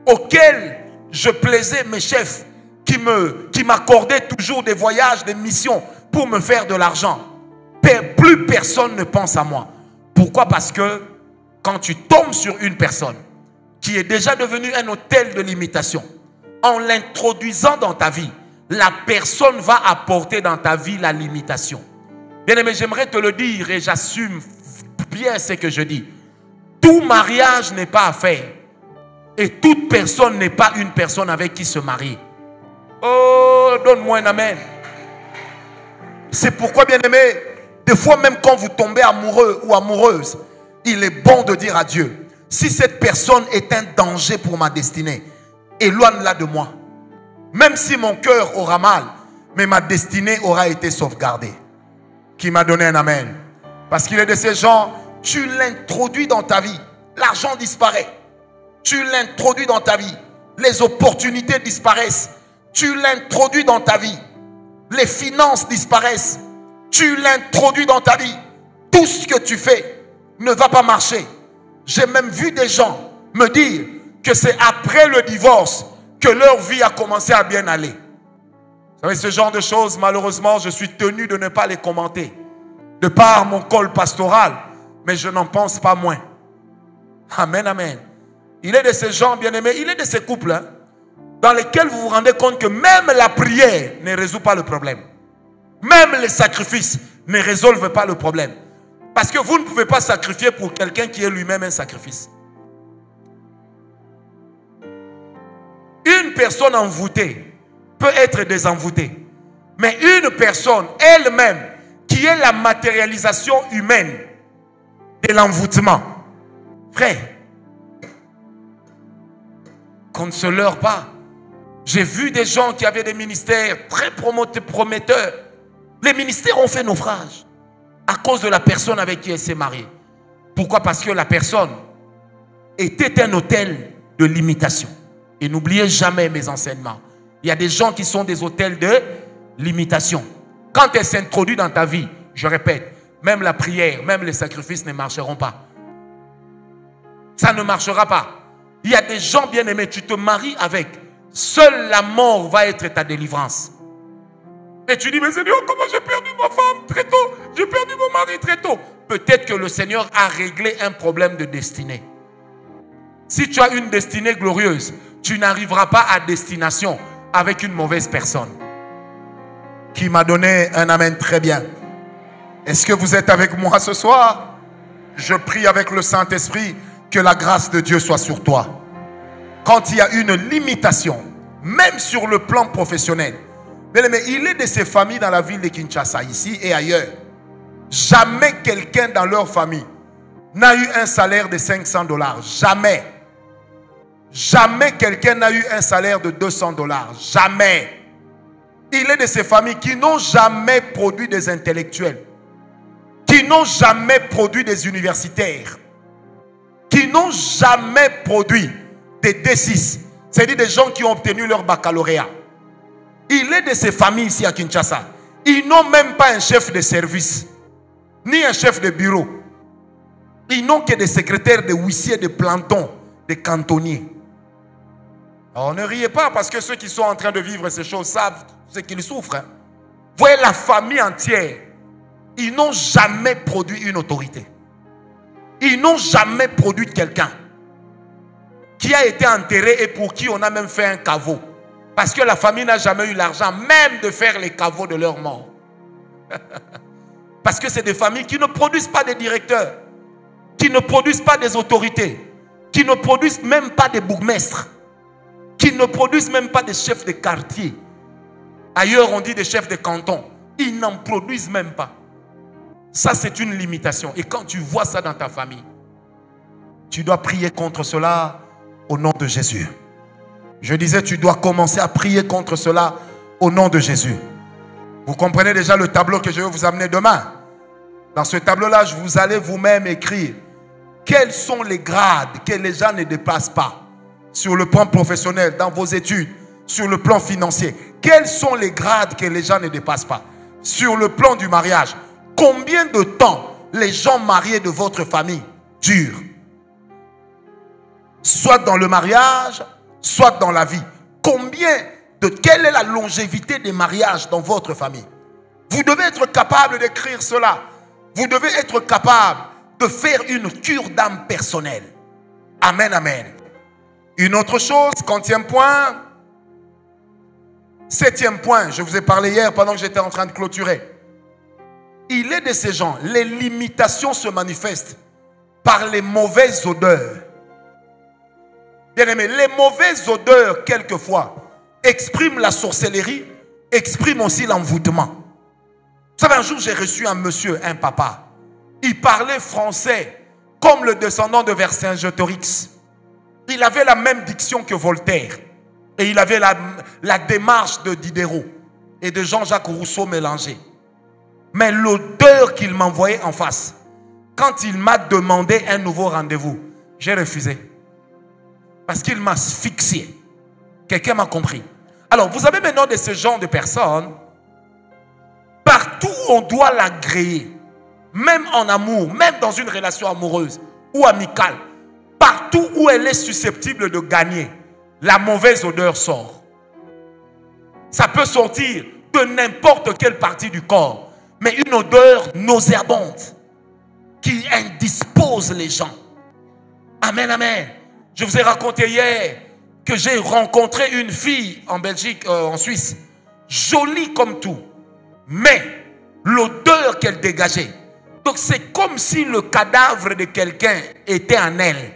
auxquelles je plaisais, mes chefs, qui m'accordaient toujours des voyages, des missions pour me faire de l'argent. Plus personne ne pense à moi. Pourquoi? Parce que quand tu tombes sur une personne qui est déjà devenue un hôtel de limitation, en l'introduisant dans ta vie, la personne va apporter dans ta vie la limitation. Bien aimé, j'aimerais te le dire et j'assume bien ce que je dis. Tout mariage n'est pas à faire. Et toute personne n'est pas une personne avec qui se marier. Oh, donne-moi un amen. C'est pourquoi, bien aimé, des fois même quand vous tombez amoureux ou amoureuse, il est bon de dire à Dieu, si cette personne est un danger pour ma destinée, éloigne-la de moi. Même si mon cœur aura mal, mais ma destinée aura été sauvegardée. Qui m'a donné un amen. Parce qu'il est de ces gens, tu l'introduis dans ta vie, l'argent disparaît. Tu l'introduis dans ta vie, les opportunités disparaissent. Tu l'introduis dans ta vie, les finances disparaissent. Tu l'introduis dans ta vie. Tout ce que tu fais ne va pas marcher. J'ai même vu des gens me dire que c'est après le divorce que leur vie a commencé à bien aller. Vous savez, ce genre de choses, malheureusement, je suis tenu de ne pas les commenter. De par mon col pastoral, mais je n'en pense pas moins. Amen, amen. Il est de ces gens bien-aimés, il est de ces couples dans lesquels vous vous rendez compte que même la prière ne résout pas le problème. Même les sacrifices ne résolvent pas le problème. Parce que vous ne pouvez pas sacrifier pour quelqu'un qui est lui-même un sacrifice. Une personne envoûtée peut être désenvoûtée. Mais une personne elle-même qui est la matérialisation humaine de l'envoûtement. Frère, qu'on ne se leurre pas. J'ai vu des gens qui avaient des ministères très prometteurs. Les ministères ont fait naufrage à cause de la personne avec qui elle s'est mariée. Pourquoi? Parce que la personne était un autel de limitation. Et n'oubliez jamais mes enseignements. Il y a des gens qui sont des autels de limitation. Quand elle s'introduit dans ta vie, je répète, même la prière, même les sacrifices ne marcheront pas. Ça ne marchera pas. Il y a des gens bien-aimés, tu te maries avec. Seule la mort va être ta délivrance. Et tu dis, mais Seigneur, comment j'ai perdu ma femme très tôt? J'ai perdu mon mari très tôt. Peut-être que le Seigneur a réglé un problème de destinée. Si tu as une destinée glorieuse, tu n'arriveras pas à destination avec une mauvaise personne. Qui m'a donné un amen très bien. Est-ce que vous êtes avec moi ce soir? Je prie avec le Saint-Esprit que la grâce de Dieu soit sur toi. Quand il y a une limitation, même sur le plan professionnel, mais il est de ces familles dans la ville de Kinshasa, ici et ailleurs. Jamais quelqu'un dans leur famille n'a eu un salaire de 500 $. Jamais. Jamais quelqu'un n'a eu un salaire de 200 $. Jamais. Il est de ces familles qui n'ont jamais produit des intellectuels, qui n'ont jamais produit des universitaires, qui n'ont jamais produit des D6, c'est-à-dire des gens qui ont obtenu leur baccalauréat. Il est de ces familles ici à Kinshasa. Ils n'ont même pas un chef de service, ni un chef de bureau. Ils n'ont que des secrétaires, des huissiers, des plantons, des cantonniers. Alors ne riez pas parce que ceux qui sont en train de vivre ces choses savent ce qu'ils souffrent. Hein. Voyez la famille entière. Ils n'ont jamais produit une autorité. Ils n'ont jamais produit quelqu'un qui a été enterré et pour qui on a même fait un caveau. Parce que la famille n'a jamais eu l'argent même de faire les caveaux de leur mort. Parce que c'est des familles qui ne produisent pas des directeurs, qui ne produisent pas des autorités, qui ne produisent même pas des bourgmestres, qui ne produisent même pas des chefs de quartier. Ailleurs on dit des chefs de canton. Ils n'en produisent même pas. Ça c'est une limitation. Et quand tu vois ça dans ta famille, tu dois prier contre cela au nom de Jésus. Je disais, tu dois commencer à prier contre cela au nom de Jésus. Vous comprenez déjà le tableau que je vais vous amener demain. Dans ce tableau-là, vous allez vous-même écrire quels sont les grades que les gens ne dépassent pas sur le plan professionnel, dans vos études, sur le plan financier. Quels sont les grades que les gens ne dépassent pas sur le plan du mariage? Combien de temps les gens mariés de votre famille durent? Soit dans le mariage, soit dans la vie. Quelle est la longévité des mariages dans votre famille? Vous devez être capable d'écrire cela. Vous devez être capable de faire une cure d'âme personnelle. Amen, amen. Une autre chose, 50e point. 7e point, je vous ai parlé hier pendant que j'étais en train de clôturer. Il est de ces gens, les limitations se manifestent par les mauvaises odeurs. Bien aimé, les mauvaises odeurs, quelquefois, expriment la sorcellerie, expriment aussi l'envoûtement. Vous savez, un jour, j'ai reçu un monsieur, un papa. Il parlait français comme le descendant de Vercingétorix. Il avait la même diction que Voltaire. Et il avait la démarche de Diderot et de Jean-Jacques Rousseau mélangés. Mais l'odeur qu'il m'envoyait en face, quand il m'a demandé un nouveau rendez-vous, j'ai refusé. Parce qu'il m'a asphyxié. Quelqu'un m'a compris. Alors, vous avez maintenant de ce genre de personnes, partout où on doit l'agréer, même en amour, même dans une relation amoureuse ou amicale, partout où elle est susceptible de gagner, la mauvaise odeur sort. Ça peut sortir de n'importe quelle partie du corps, mais une odeur nauséabonde qui indispose les gens. Amen, amen. Je vous ai raconté hier que j'ai rencontré une fille en Belgique, en Suisse, jolie comme tout, mais l'odeur qu'elle dégageait. Donc c'est comme si le cadavre de quelqu'un était en elle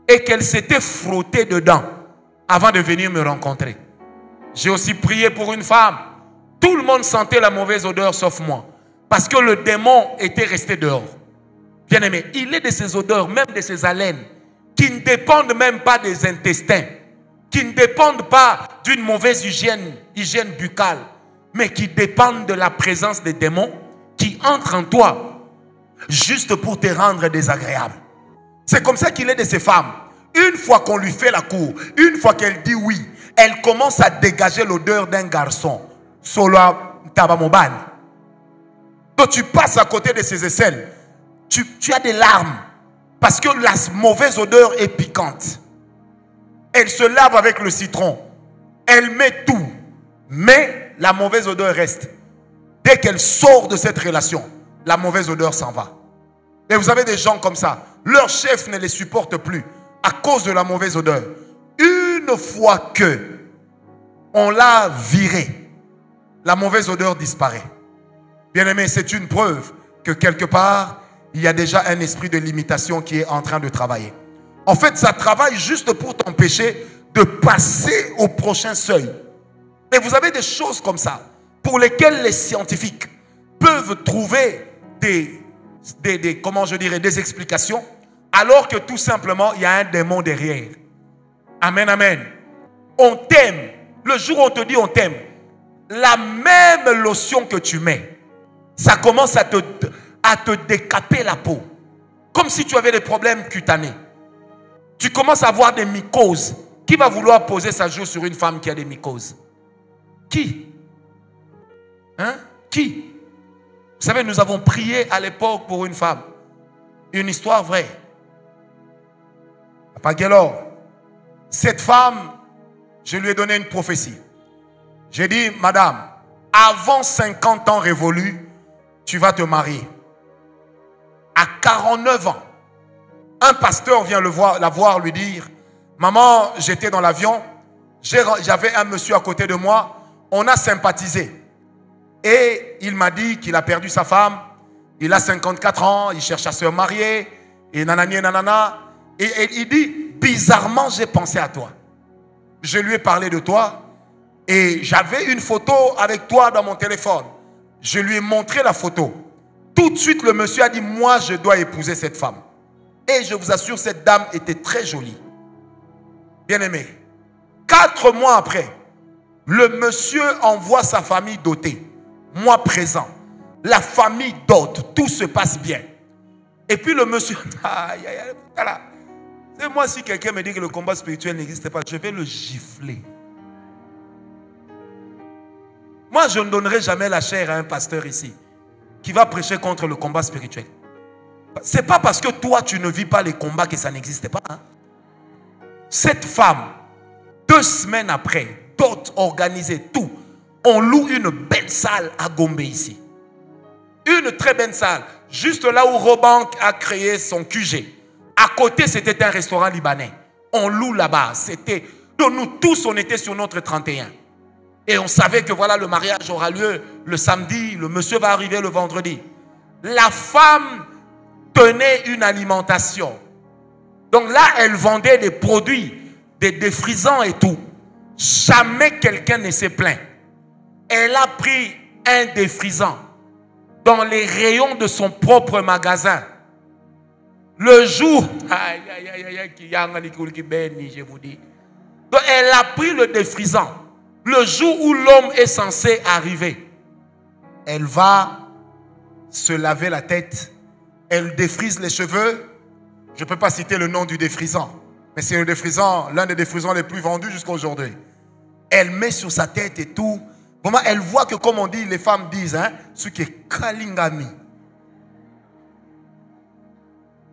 et qu'elle s'était frottée dedans avant de venir me rencontrer. J'ai aussi prié pour une femme. Tout le monde sentait la mauvaise odeur sauf moi, parce que le démon était resté dehors. Bien aimé, il est de ces odeurs, même de ces haleines, qui ne dépendent même pas des intestins, qui ne dépendent pas d'une mauvaise hygiène buccale, mais qui dépendent de la présence des démons qui entrent en toi juste pour te rendre désagréable. C'est comme ça qu'il est de ces femmes. Une fois qu'on lui fait la cour, une fois qu'elle dit oui, elle commence à dégager l'odeur d'un garçon. Solo tabamoban. Donc tu passes à côté de ses aisselles. Tu as des larmes. Parce que la mauvaise odeur est piquante. Elle se lave avec le citron. Elle met tout. Mais la mauvaise odeur reste. Dès qu'elle sort de cette relation, la mauvaise odeur s'en va. Et vous avez des gens comme ça. Leur chef ne les supporte plus à cause de la mauvaise odeur. Une fois que on l'a viré, la mauvaise odeur disparaît. Bien aimé, c'est une preuve que quelque part, il y a déjà un esprit de limitation qui est en train de travailler. En fait, ça travaille juste pour t'empêcher de passer au prochain seuil. Et vous avez des choses comme ça pour lesquelles les scientifiques peuvent trouver des explications, alors que tout simplement, il y a un démon derrière. Amen, amen. On t'aime. Le jour où on te dit on t'aime, la même lotion que tu mets, ça commence à te décaper la peau. Comme si tu avais des problèmes cutanés. Tu commences à avoir des mycoses. Qui va vouloir poser sa joue sur une femme qui a des mycoses? Qui? Hein? Qui? Vous savez, nous avons prié à l'époque pour une femme. Une histoire vraie. Papa Guélor, cette femme, je lui ai donné une prophétie. J'ai dit, madame, avant 50 ans révolus, tu vas te marier. À 49 ans, un pasteur vient la voir, lui dire, maman, j'étais dans l'avion, j'avais un monsieur à côté de moi, on a sympathisé. Et il m'a dit qu'il a perdu sa femme, il a 54 ans, il cherche à se marier, et nanani et nanana. Et il dit, bizarrement, j'ai pensé à toi. Je lui ai parlé de toi, et j'avais une photo avec toi dans mon téléphone. Je lui ai montré la photo. Tout de suite, le monsieur a dit, moi, je dois épouser cette femme. Et je vous assure, cette dame était très jolie. Bien aimé. 4 mois après, le monsieur envoie sa famille dotée. Moi présent. La famille dote. Tout se passe bien. Et puis le monsieur... C'est moi, si quelqu'un me dit que le combat spirituel n'existe pas, je vais le gifler. Moi, je ne donnerai jamais la chair à un pasteur ici qui va prêcher contre le combat spirituel. Ce n'est pas parce que toi, tu ne vis pas les combats que ça n'existe pas. Hein? Cette femme, 2 semaines après, dot organisé, tout. On loue une belle salle à Gombe ici. Une très belle salle. Juste là où Robank a créé son QG. À côté, c'était un restaurant libanais. On loue là-bas. Donc nous tous, on était sur notre 31. Et on savait que voilà, le mariage aura lieu le samedi. Le monsieur va arriver le vendredi. La femme tenait une alimentation. Donc là, elle vendait des produits, des défrisants et tout. Jamais quelqu'un ne s'est plaint. Elle a pris un défrisant dans les rayons de son propre magasin. Le jour, je vous dis. Donc elle a pris le défrisant. Le jour où l'homme est censé arriver, elle va se laver la tête. Elle défrise les cheveux. Je ne peux pas citer le nom du défrisant. Mais c'est le défrisant, l'un des défrisants les plus vendus jusqu'à aujourd'hui. Elle met sur sa tête et tout. Vraiment, elle voit que, comme on dit, les femmes disent, hein, ce qui est kalingami.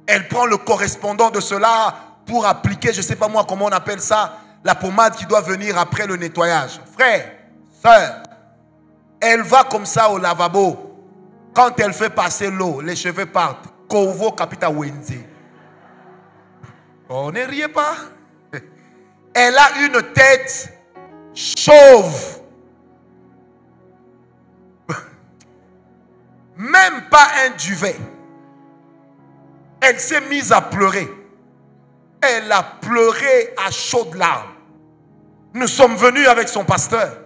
Elle prend le correspondant de cela pour appliquer, je ne sais pas moi comment on appelle ça, la pommade qui doit venir après le nettoyage. Frère, soeur, elle va comme ça au lavabo. Quand elle fait passer l'eau, les cheveux partent. Kovo Kapita Wenze. On ne riez pas. Elle a une tête chauve. Même pas un duvet. Elle s'est mise à pleurer. Elle a pleuré à chaudes larmes. Nous sommes venus avec son pasteur.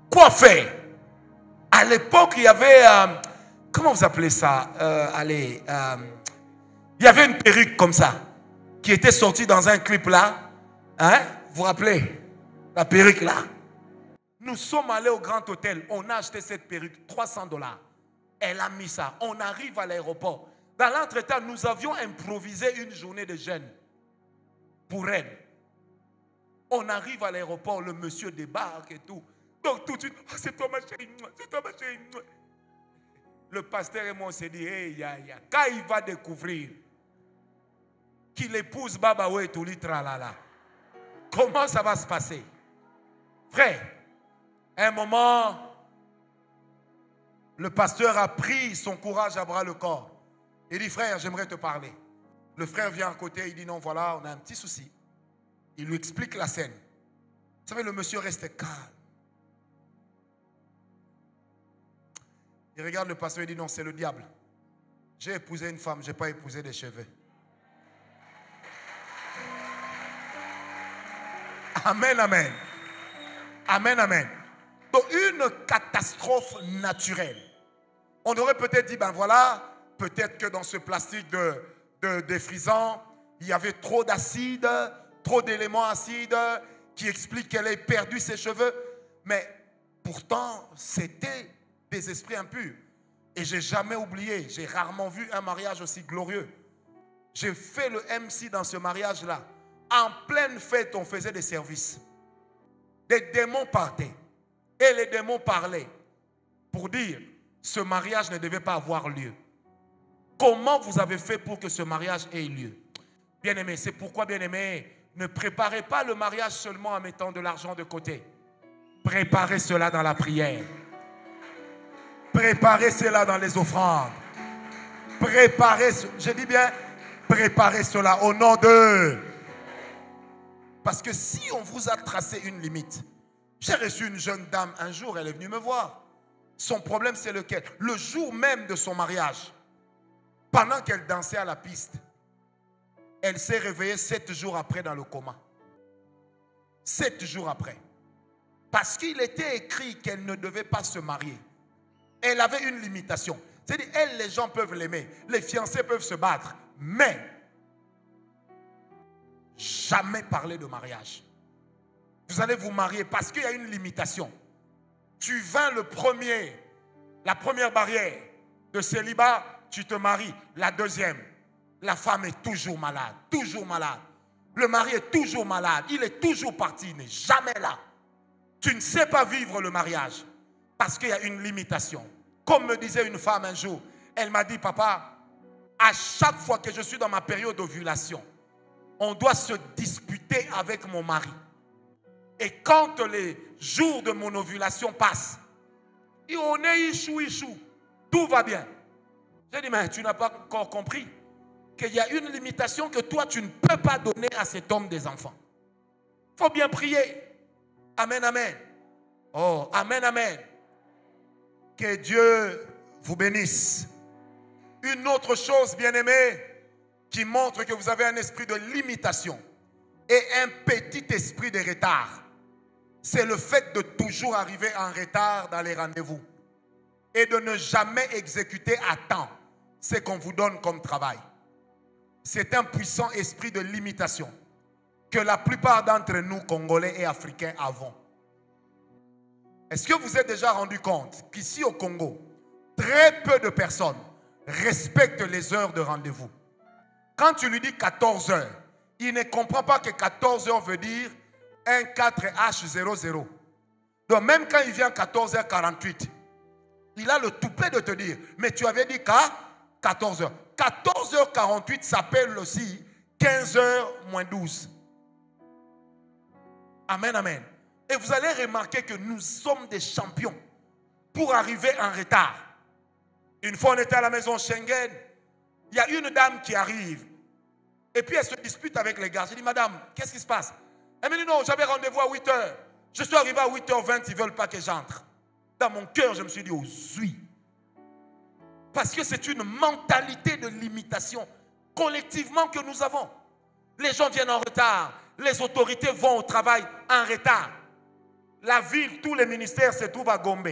Quoi faire? À l'époque, il y avait... comment vous appelez ça? Il y avait une perruque comme ça, qui était sortie dans un clip là. Hein? Vous vous rappelez? La perruque là. Nous sommes allés au Grand Hôtel. On a acheté cette perruque, $300. Elle a mis ça. On arrive à l'aéroport. Dans l'entretemps, nous avions improvisé une journée de jeûne pour elle. On arrive à l'aéroport, le monsieur débarque et tout. Donc tout de suite, oh, c'est toi ma chérie, c'est toi ma chérie. Le pasteur et moi on s'est dit, hey, quand il va découvrir qu'il épouse Baba Oué Touli Tralala, comment ça va se passer? Frère, à un moment, le pasteur a pris son courage à bras le corps. Il dit, frère, j'aimerais te parler. Le frère vient à côté, il dit, non, voilà, on a un petit souci. Il lui explique la scène. Vous savez, le monsieur reste calme. Il regarde le pasteur et dit, non, c'est le diable. J'ai épousé une femme, je n'ai pas épousé des cheveux. Amen, amen. Amen, amen. Donc, une catastrophe naturelle. On aurait peut-être dit, ben voilà, peut-être que dans ce plastique de défrisant, il y avait trop d'acide, trop d'éléments acides qui expliquent qu'elle ait perdu ses cheveux. Mais pourtant, c'était des esprits impurs. Et je n'ai jamais oublié, j'ai rarement vu un mariage aussi glorieux. J'ai fait le MC dans ce mariage-là. En pleine fête, on faisait des services. Des démons partaient. Et les démons parlaient pour dire, ce mariage ne devait pas avoir lieu. Comment vous avez fait pour que ce mariage ait lieu? Bien-aimé, c'est pourquoi, bien-aimé, ne préparez pas le mariage seulement en mettant de l'argent de côté. Préparez cela dans la prière. Préparez cela dans les offrandes. Préparez, je dis bien, préparez cela au nom de... Parce que si on vous a tracé une limite, j'ai reçu une jeune dame un jour, elle est venue me voir. Son problème c'est lequel? Le jour même de son mariage, pendant qu'elle dansait à la piste, elle s'est réveillée 7 jours après dans le coma. 7 jours après. Parce qu'il était écrit qu'elle ne devait pas se marier. Elle avait une limitation. C'est-à-dire, elle, les gens peuvent l'aimer. Les fiancés peuvent se battre. Mais, jamais parler de mariage. Vous allez vous marier parce qu'il y a une limitation. Tu vins la première barrière de célibat, tu te maries. La deuxième, la femme est toujours malade. Toujours malade. Le mari est toujours malade. Il est toujours parti. Il n'est jamais là. Tu ne sais pas vivre le mariage parce qu'il y a une limitation. Comme me disait une femme un jour, elle m'a dit, papa, à chaque fois que je suis dans ma période d'ovulation, on doit se disputer avec mon mari. Et quand les jours de mon ovulation passent, on est ichou, tout va bien. J'ai dit, mais tu n'as pas encore compris qu'il y a une limitation que toi, tu ne peux pas donner à cet homme des enfants. Il faut bien prier. Amen, amen. Oh, amen, amen. Que Dieu vous bénisse. Une autre chose, bien-aimé, qui montre que vous avez un esprit de limitation et un petit esprit de retard, c'est le fait de toujours arriver en retard dans les rendez-vous et de ne jamais exécuter à temps ce qu'on vous donne comme travail. C'est un puissant esprit de limitation que la plupart d'entre nous, Congolais et Africains, avons. Est-ce que vous êtes déjà rendu compte qu'ici au Congo, très peu de personnes respectent les heures de rendez-vous? Quand tu lui dis 14 heures, il ne comprend pas que 14 heures veut dire 14H00. Donc même quand il vient 14h48, il a le toupet de te dire, mais tu avais dit qu'à 14h. 14h48 s'appelle aussi 15h moins 12. Amen, amen. Et vous allez remarquer que nous sommes des champions pour arriver en retard. Une fois, on était à la maison Schengen. Il y a une dame qui arrive. Et puis, elle se dispute avec les gars. J'ai dit, madame, qu'est-ce qui se passe? Elle me dit, non, j'avais rendez-vous à 8 h. Je suis arrivé à 8h20, ils ne veulent pas que j'entre. Dans mon cœur, je me suis dit, oh, zui. Parce que c'est une mentalité de limitation collectivement que nous avons. Les gens viennent en retard. Les autorités vont au travail en retard. La ville, tous les ministères se trouvent à Gombe.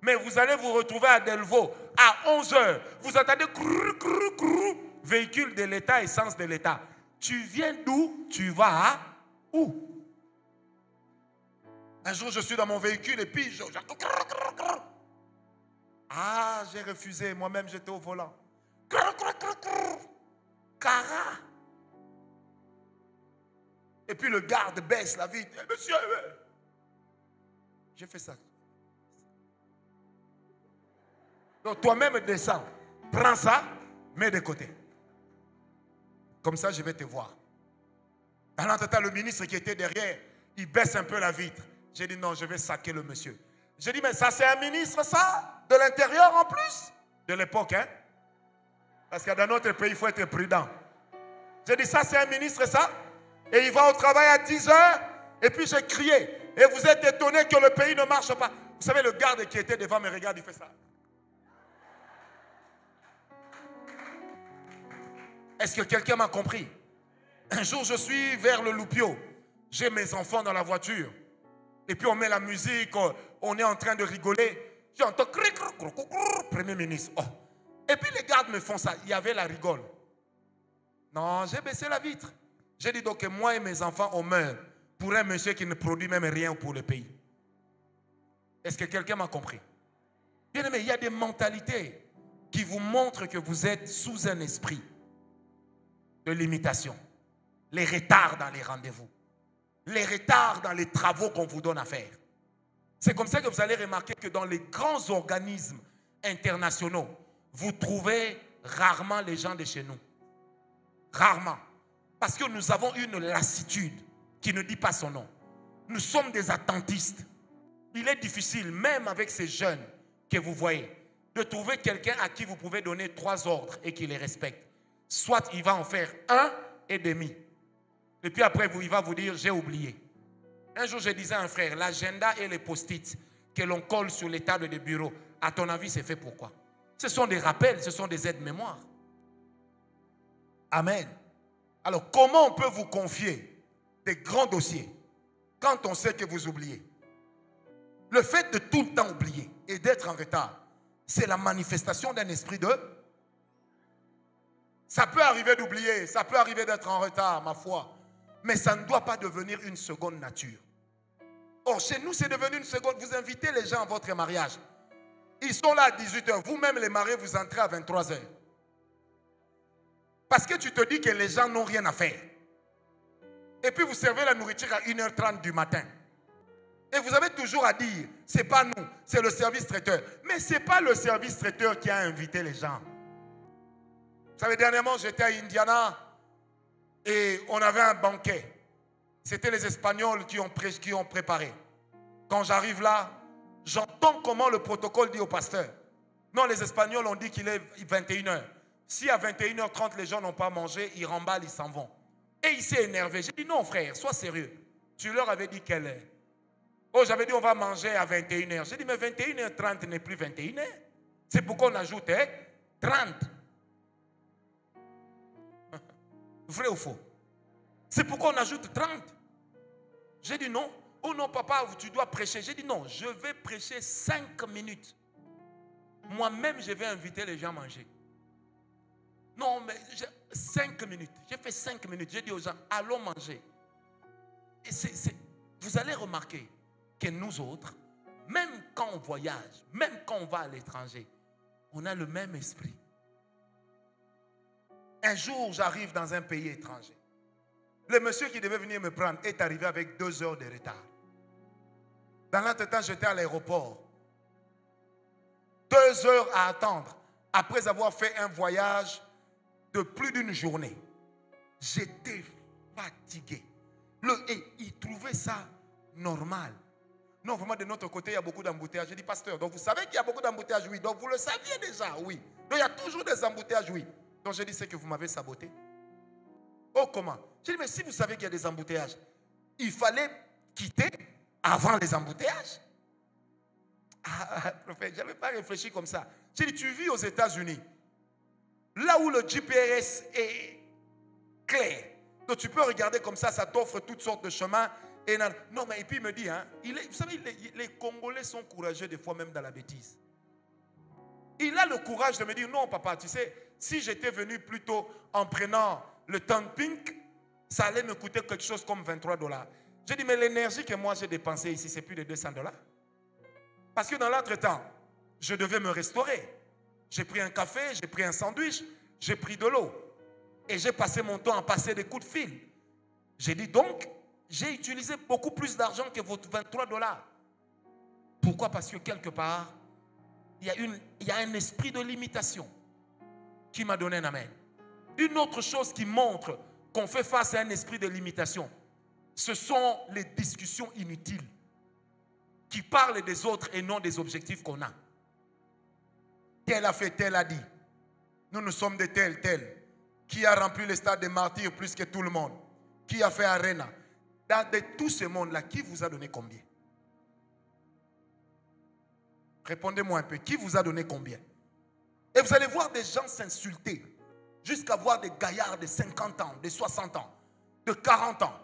Mais vous allez vous retrouver à Delvaux à 11 h. Vous entendez crrr, crrr, crrr, véhicule de l'État, essence de l'État. Tu viens d'où? Tu vas à où? Un jour, je suis dans mon véhicule et puis ah, j'ai refusé. Moi-même, j'étais au volant. Cara. Et puis le garde baisse la vitre. Monsieur, j'ai fait ça. Donc toi-même descends. Prends ça, mets de côté. Comme ça, je vais te voir. En entendant le ministre qui était derrière, il baisse un peu la vitre. J'ai dit non, je vais saquer le monsieur. J'ai dit mais ça c'est un ministre ça? De l'intérieur en plus? De l'époque, hein? Parce que dans notre pays, il faut être prudent. J'ai dit ça c'est un ministre ça? Et il va au travail à 10 h. Et puis j'ai crié. Et vous êtes étonné que le pays ne marche pas. Vous savez, le garde qui était devant me regarde, il fait ça. Est-ce que quelqu'un m'a compris? Un jour, je suis vers le Loupio. J'ai mes enfants dans la voiture. Et puis on met la musique, on est en train de rigoler. J'entends Premier ministre. Oh. Et puis les gardes me font ça. Il y avait la rigole. Non, j'ai baissé la vitre. J'ai dit donc que moi et mes enfants, on meurt pour un monsieur qui ne produit même rien pour le pays. Est-ce que quelqu'un m'a compris? Bien aimé, il y a des mentalités qui vous montrent que vous êtes sous un esprit de limitation. Les retards dans les rendez-vous. Les retards dans les travaux qu'on vous donne à faire. C'est comme ça que vous allez remarquer que dans les grands organismes internationaux, vous trouvez rarement les gens de chez nous. Rarement. Parce que nous avons une lassitude qui ne dit pas son nom. Nous sommes des attentistes. Il est difficile, même avec ces jeunes que vous voyez, de trouver quelqu'un à qui vous pouvez donner 3 ordres et qui les respecte. Soit il va en faire 1,5. Et puis après, il va vous dire, j'ai oublié. Un jour, je disais à un frère, l'agenda et les post-it que l'on colle sur les tables de bureau, à ton avis, c'est fait pourquoi? Ce sont des rappels, ce sont des aides-mémoires. Amen. Alors, comment on peut vous confier des grands dossiers quand on sait que vous oubliez? Le fait de tout le temps oublier et d'être en retard, c'est la manifestation d'un esprit de... Ça peut arriver d'oublier, ça peut arriver d'être en retard, ma foi. Mais ça ne doit pas devenir une seconde nature. Or, chez nous, c'est devenu une seconde. Vous invitez les gens à votre mariage. Ils sont là à 18 h. Vous-même, les mariés, vous entrez à 23 h. Parce que tu te dis que les gens n'ont rien à faire. Et puis, vous servez la nourriture à 1h30 du matin. Et vous avez toujours à dire, ce n'est pas nous, c'est le service traiteur. Mais ce n'est pas le service traiteur qui a invité les gens. Vous savez, dernièrement, j'étais à Indiana et on avait un banquet. C'était les Espagnols qui ont préparé. Quand j'arrive là, j'entends comment le protocole dit au pasteur. Non, les Espagnols ont dit qu'il est 21 h. Si à 21 h 30 les gens n'ont pas mangé, ils remballent, ils s'en vont. Et il s'est énervé. J'ai dit non frère, sois sérieux. Tu leur avais dit quelle heure? Oh, j'avais dit on va manger à 21 h. J'ai dit mais 21 h 30 n'est plus 21 h. C'est pourquoi on ajoute 30. Vrai ou faux? C'est pourquoi on ajoute 30. J'ai dit non. Oh non papa, tu dois prêcher. J'ai dit non, je vais prêcher 5 minutes. Moi-même, je vais inviter les gens à manger. Non, mais 5 minutes. J'ai fait 5 minutes. J'ai dit aux gens, allons manger. Et vous allez remarquer que nous autres, même quand on voyage, même quand on va à l'étranger, on a le même esprit. Un jour, j'arrive dans un pays étranger. Le monsieur qui devait venir me prendre est arrivé avec 2 heures de retard. Dans l'entretemps, j'étais à l'aéroport. 2 heures à attendre après avoir fait un voyage de plus d'une journée. J'étais fatigué. Et il trouvait ça normal. Non, vraiment, de notre côté, il y a beaucoup d'embouteillages. J'ai dit, pasteur, donc vous savez qu'il y a beaucoup d'embouteillages? Oui. Donc vous le saviez déjà? Oui. Donc il y a toujours des embouteillages? Oui. Donc j'ai dit, c'est que vous m'avez saboté. Oh, comment? J'ai dit, mais si vous savez qu'il y a des embouteillages, il fallait quitter avant les embouteillages. Ah, prophète, je n'avais pas réfléchi comme ça. J'ai dit, tu vis aux États-Unis, là où le GPS est clair. Donc tu peux regarder comme ça t'offre toutes sortes de chemins. Et non, mais et puis il me dit, hein, vous savez, les Congolais sont courageux des fois même dans la bêtise. Il a le courage de me dire, non papa, tu sais, si j'étais venu plutôt en prenant le temps pink, ça allait me coûter quelque chose comme 23 $. J'ai dit, mais l'énergie que moi j'ai dépensée ici, c'est plus de 200 $. Parce que dans l'entretemps, je devais me restaurer. J'ai pris un café, j'ai pris un sandwich, j'ai pris de l'eau. Et j'ai passé mon temps à passer des coups de fil. J'ai dit donc, j'ai utilisé beaucoup plus d'argent que votre 23 $. Pourquoi? Parce que quelque part, il y a un esprit de limitation qui m'a donné un amen. Une autre chose qui montre qu'on fait face à un esprit de limitation, ce sont les discussions inutiles qui parlent des autres et non des objectifs qu'on a. Tel a fait, tel a dit. Nous sommes de tel, tel. Qui a rempli le stade des martyrs plus que tout le monde? Qui a fait Arena? De tout ce monde-là, qui vous a donné combien? Répondez-moi un peu. Qui vous a donné combien? Et vous allez voir des gens s'insulter jusqu'à voir des gaillards de 50 ans, de 60 ans, de 40 ans.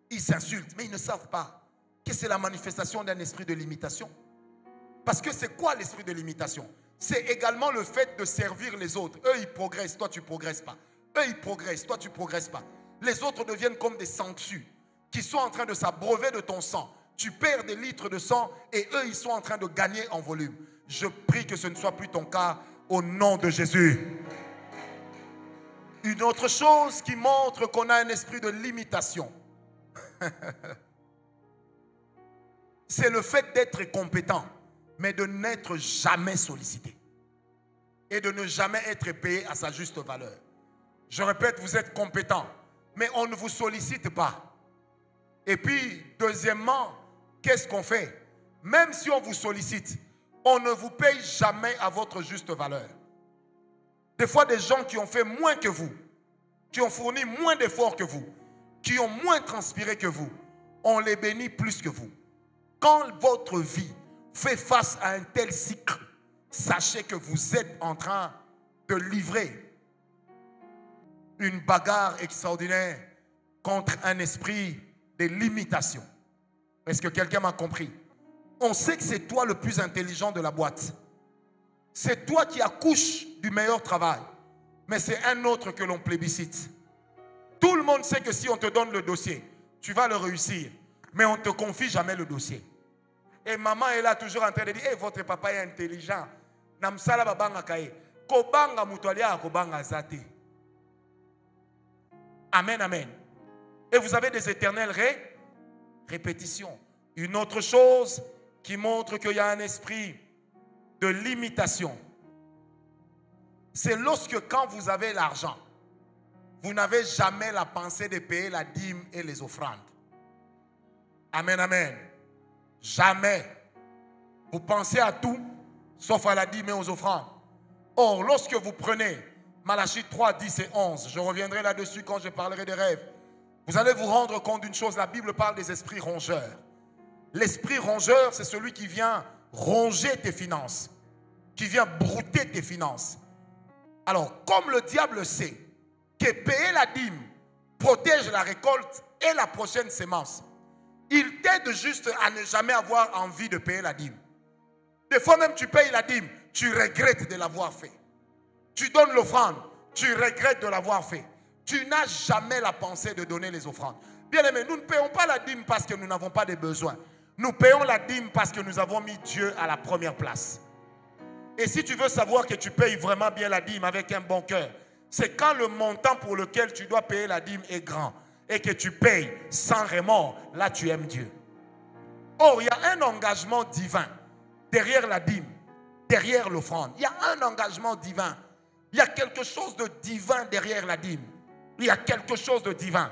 Ils s'insultent, mais ils ne savent pas que c'est la manifestation d'un esprit de limitation. Parce que c'est quoi l'esprit de limitation? C'est également le fait de servir les autres. Eux, ils progressent, toi, tu ne progresses pas. Eux, ils progressent, toi, tu ne progresses pas. Les autres deviennent comme des sangsues qui sont en train de s'abreuver de ton sang. Tu perds des litres de sang et eux, ils sont en train de gagner en volume. Je prie que ce ne soit plus ton cas au nom de Jésus. Une autre chose qui montre qu'on a un esprit de limitation, c'est le fait d'être compétent, mais de n'être jamais sollicité. Et de ne jamais être payé à sa juste valeur. Je répète, vous êtes compétent, mais on ne vous sollicite pas. Et puis, deuxièmement, qu'est-ce qu'on fait? Même si on vous sollicite, on ne vous paye jamais à votre juste valeur. Des fois, des gens qui ont fait moins que vous, qui ont fourni moins d'efforts que vous, qui ont moins transpiré que vous, on les bénit plus que vous. Quand votre vie fait face à un tel cycle, sachez que vous êtes en train de livrer une bagarre extraordinaire contre un esprit de limitation. Est-ce que quelqu'un m'a compris? On sait que c'est toi le plus intelligent de la boîte. C'est toi qui accouches du meilleur travail. Mais c'est un autre que l'on plébiscite. Tout le monde sait que si on te donne le dossier, tu vas le réussir. Mais on ne te confie jamais le dossier. Et maman est là toujours en train de dire, hey, votre papa est intelligent. Namsala babanga kae. Kobanga mutualia kobanga zate. Amen, amen. Et vous avez des éternelles répétitions. Une autre chose qui montre qu'il y a un esprit de limitation, c'est lorsque quand vous avez l'argent, vous n'avez jamais la pensée de payer la dîme et les offrandes. Amen, amen. Jamais. Vous pensez à tout, sauf à la dîme et aux offrandes. Or, lorsque vous prenez Malachie 3, 10 et 11, je reviendrai là-dessus quand je parlerai des rêves, vous allez vous rendre compte d'une chose, la Bible parle des esprits rongeurs. L'esprit rongeur, c'est celui qui vient ronger tes finances, qui vient brouter tes finances. Alors, comme le diable sait que payer la dîme protège la récolte et la prochaine sémence, il t'aide juste à ne jamais avoir envie de payer la dîme. Des fois même tu payes la dîme, tu regrettes de l'avoir fait. Tu donnes l'offrande, tu regrettes de l'avoir fait. Tu n'as jamais la pensée de donner les offrandes. Bien aimé, nous ne payons pas la dîme parce que nous n'avons pas de besoins. Nous payons la dîme parce que nous avons mis Dieu à la première place. Et si tu veux savoir que tu payes vraiment bien la dîme avec un bon cœur, c'est quand le montant pour lequel tu dois payer la dîme est grand et que tu payes sans remords, là tu aimes Dieu. Or, il y a un engagement divin derrière la dîme, derrière l'offrande. Il y a un engagement divin. Il y a quelque chose de divin derrière la dîme. Il y a quelque chose de divin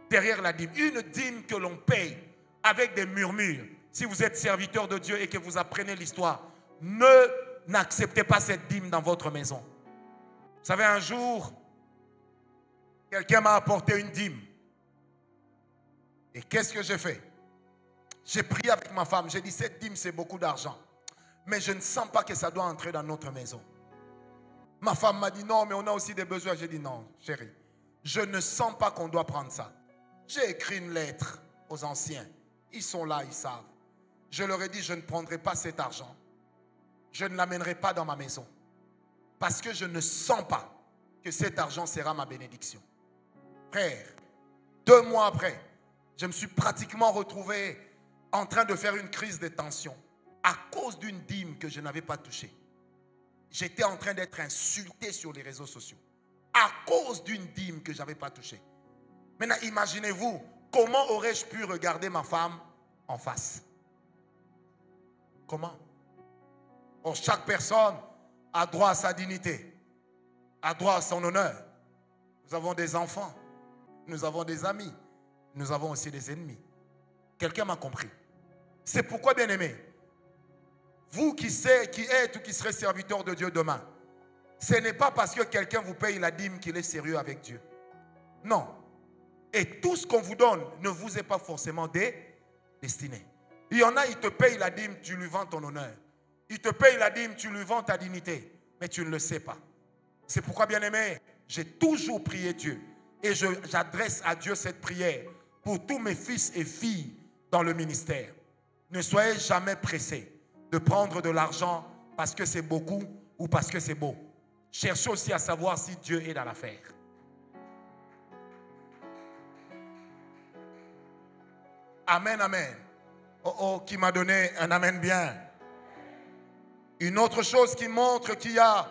derrière la dîme. Une dîme que l'on paye avec des murmures. Si vous êtes serviteur de Dieu et que vous apprenez l'histoire, n'acceptez pas cette dîme dans votre maison. Vous savez, un jour, quelqu'un m'a apporté une dîme. Et qu'est-ce que j'ai fait? J'ai prié avec ma femme. J'ai dit, cette dîme, c'est beaucoup d'argent. Mais je ne sens pas que ça doit entrer dans notre maison. Ma femme m'a dit, non, mais on a aussi des besoins. J'ai dit, non, chérie, je ne sens pas qu'on doit prendre ça. J'ai écrit une lettre aux anciens. Ils sont là, ils savent. Je leur ai dit, je ne prendrai pas cet argent. Je ne l'amènerai pas dans ma maison. Parce que je ne sens pas que cet argent sera ma bénédiction. Frère, 2 mois après, je me suis pratiquement retrouvé en train de faire une crise de tension à cause d'une dîme que je n'avais pas touchée. J'étais en train d'être insulté sur les réseaux sociaux à cause d'une dîme que je n'avais pas touchée. Maintenant, imaginez-vous, comment aurais-je pu regarder ma femme en face? Comment? Or, chaque personne a droit à sa dignité, a droit à son honneur. Nous avons des enfants, nous avons des amis, nous avons aussi des ennemis. Quelqu'un m'a compris. C'est pourquoi, bien-aimés, vous qui êtes ou qui serez serviteur de Dieu demain, ce n'est pas parce que quelqu'un vous paye la dîme qu'il est sérieux avec Dieu. Non. Et tout ce qu'on vous donne ne vous est pas forcément destiné. Il y en a, il te paye la dîme, tu lui vends ton honneur. Il te paye la dîme, tu lui vends ta dignité. Mais tu ne le sais pas. C'est pourquoi, bien-aimé, j'ai toujours prié Dieu. Et j'adresse à Dieu cette prière pour tous mes fils et filles dans le ministère. Ne soyez jamais pressés de prendre de l'argent parce que c'est beaucoup ou parce que c'est beau. Cherchez aussi à savoir si Dieu est dans l'affaire. Amen, amen. Oh, oh, qui m'a donné un amen bien. Une autre chose qui montre qu'il y a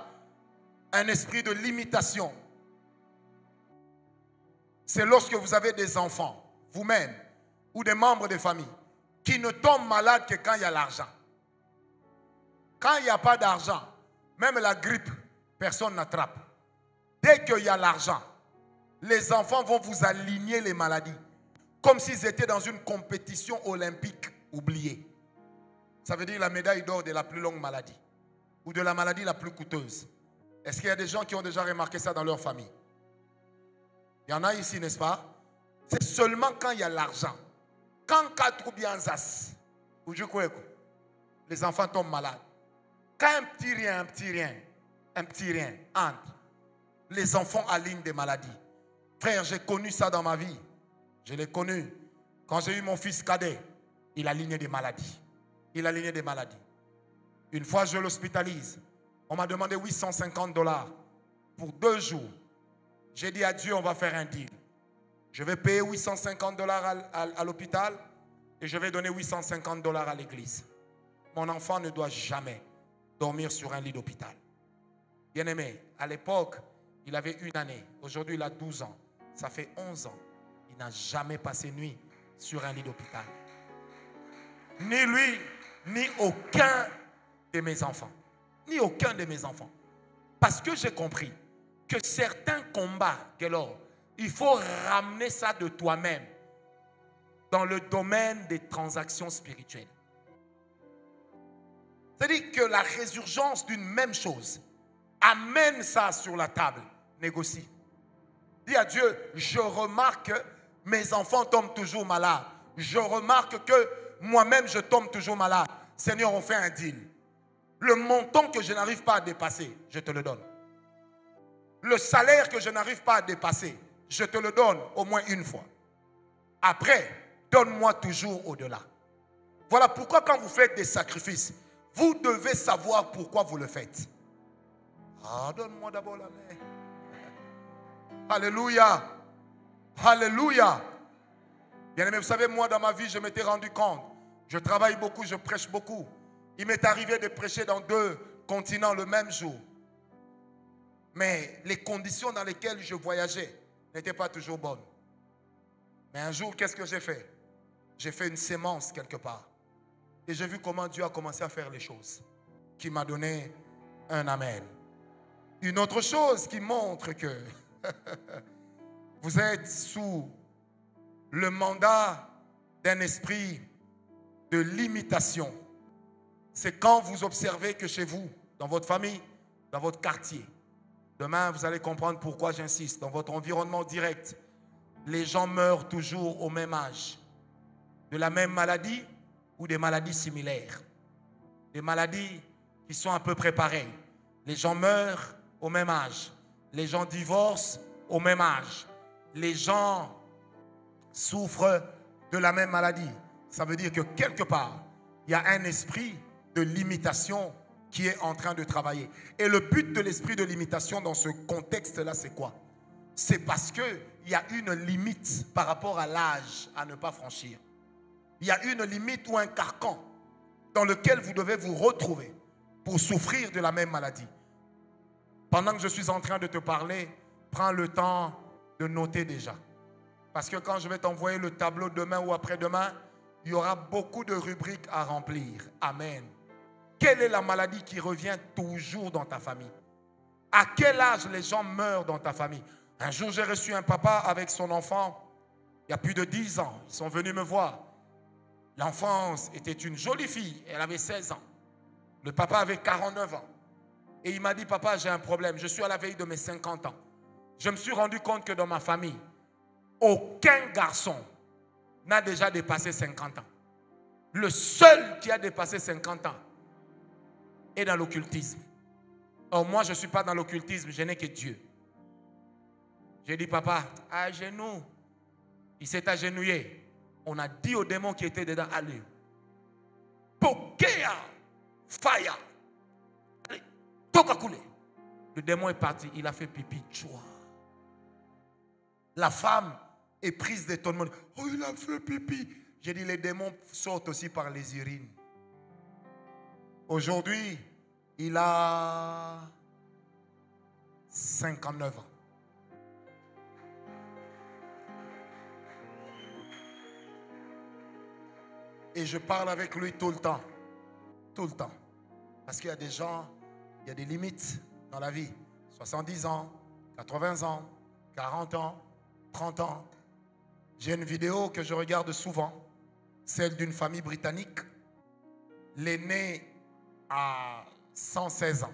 un esprit de limitation, c'est lorsque vous avez des enfants, vous-même, ou des membres de famille, qui ne tombent malades que quand il y a l'argent. Quand il n'y a pas d'argent, même la grippe, personne n'attrape. Dès qu'il y a l'argent, les enfants vont vous aligner les maladies, comme s'ils étaient dans une compétition olympique oubliée. Ça veut dire la médaille d'or de la plus longue maladie, ou de la maladie la plus coûteuse. Est-ce qu'il y a des gens qui ont déjà remarqué ça dans leur famille? Il y en a ici, n'est-ce pas? C'est seulement quand il y a l'argent. Quand 4 ou bien zas, les enfants tombent malades. Quand un petit rien entre, les enfants alignent des maladies. Frère, j'ai connu ça dans ma vie. Je l'ai connu. Quand j'ai eu mon fils cadet, il alignait des maladies. Il alignait des maladies. Une fois, je l'hospitalise. On m'a demandé $850 pour 2 jours. J'ai dit à Dieu, on va faire un deal. Je vais payer $850 à l'hôpital et je vais donner $850 à l'église. Mon enfant ne doit jamais dormir sur un lit d'hôpital. Bien-aimé, à l'époque, il avait 1 année. Aujourd'hui, il a 12 ans. Ça fait 11 ans. Il n'a jamais passé nuit sur un lit d'hôpital. Ni lui, ni aucun de mes enfants. Ni aucun de mes enfants. Parce que j'ai compris que certains combats, il faut ramener ça de toi-même dans le domaine des transactions spirituelles. C'est-à-dire que la résurgence d'une même chose, amène ça sur la table, négocie. Dis à Dieu, je remarque que mes enfants tombent toujours malades. Je remarque que moi-même je tombe toujours malade. Seigneur, on fait un deal. Le montant que je n'arrive pas à dépasser, je te le donne. Le salaire que je n'arrive pas à dépasser, je te le donne au moins 1 fois. Après, donne-moi toujours au-delà. Voilà pourquoi quand vous faites des sacrifices, vous devez savoir pourquoi vous le faites. Ah, donne-moi d'abord la main. Alléluia. Alléluia. Bien-aimé, vous savez, moi dans ma vie, je m'étais rendu compte. Je travaille beaucoup, je prêche beaucoup. Il m'est arrivé de prêcher dans 2 continents le même jour. Mais les conditions dans lesquelles je voyageais n'étaient pas toujours bonnes. Mais un jour, qu'est-ce que j'ai fait? J'ai fait une sémence quelque part. Et j'ai vu comment Dieu a commencé à faire les choses. Qui m'a donné un amen. Une autre chose qui montre que vous êtes sous le mandat d'un esprit de limitation, c'est quand vous observez que chez vous, dans votre famille, dans votre quartier, demain vous allez comprendre pourquoi j'insiste, dans votre environnement direct, les gens meurent toujours au même âge, de la même maladie ou des maladies similaires, des maladies qui sont à peu près pareilles. Les gens meurent au même âge, les gens divorcent au même âge, les gens souffrent de la même maladie. Ça veut dire que quelque part, il y a un esprit de limitation qui est en train de travailler. Et le but de l'esprit de limitation dans ce contexte-là, c'est quoi? C'est parce qu'il y a une limite par rapport à l'âge à ne pas franchir. Il y a une limite ou un carcan dans lequel vous devez vous retrouver pour souffrir de la même maladie. Pendant que je suis en train de te parler, prends le temps de noter déjà. Parce que quand je vais t'envoyer le tableau demain ou après-demain, il y aura beaucoup de rubriques à remplir. Amen. Quelle est la maladie qui revient toujours dans ta famille? À quel âge les gens meurent dans ta famille? Un jour, j'ai reçu un papa avec son enfant, il y a plus de 10 ans. Ils sont venus me voir. L'enfant était une jolie fille, elle avait 16 ans. Le papa avait 49 ans. Et il m'a dit, papa, j'ai un problème. Je suis à la veille de mes 50 ans. Je me suis rendu compte que dans ma famille, aucun garçon n'a déjà dépassé 50 ans. Le seul qui a dépassé 50 ans est dans l'occultisme. Or, moi, je ne suis pas dans l'occultisme, je n'ai que Dieu. J'ai dit, papa, à genoux. Il s'est agenouillé. On a dit au démon qui était dedans, allez. Pokea, fire. Allez, toka couler. Le démon est parti, il a fait pipi, tchoua. La femme est prise d'étonnement. Oh, il a fait pipi. J'ai dit, les démons sortent aussi par les urines. Aujourd'hui, il a 59 ans. Et je parle avec lui tout le temps. Tout le temps. Parce qu'il y a des gens, il y a des limites dans la vie. 70 ans, 80 ans, 40 ans, 30 ans. J'ai une vidéo que je regarde souvent. Celle d'une famille britannique. L'aîné a 116 ans.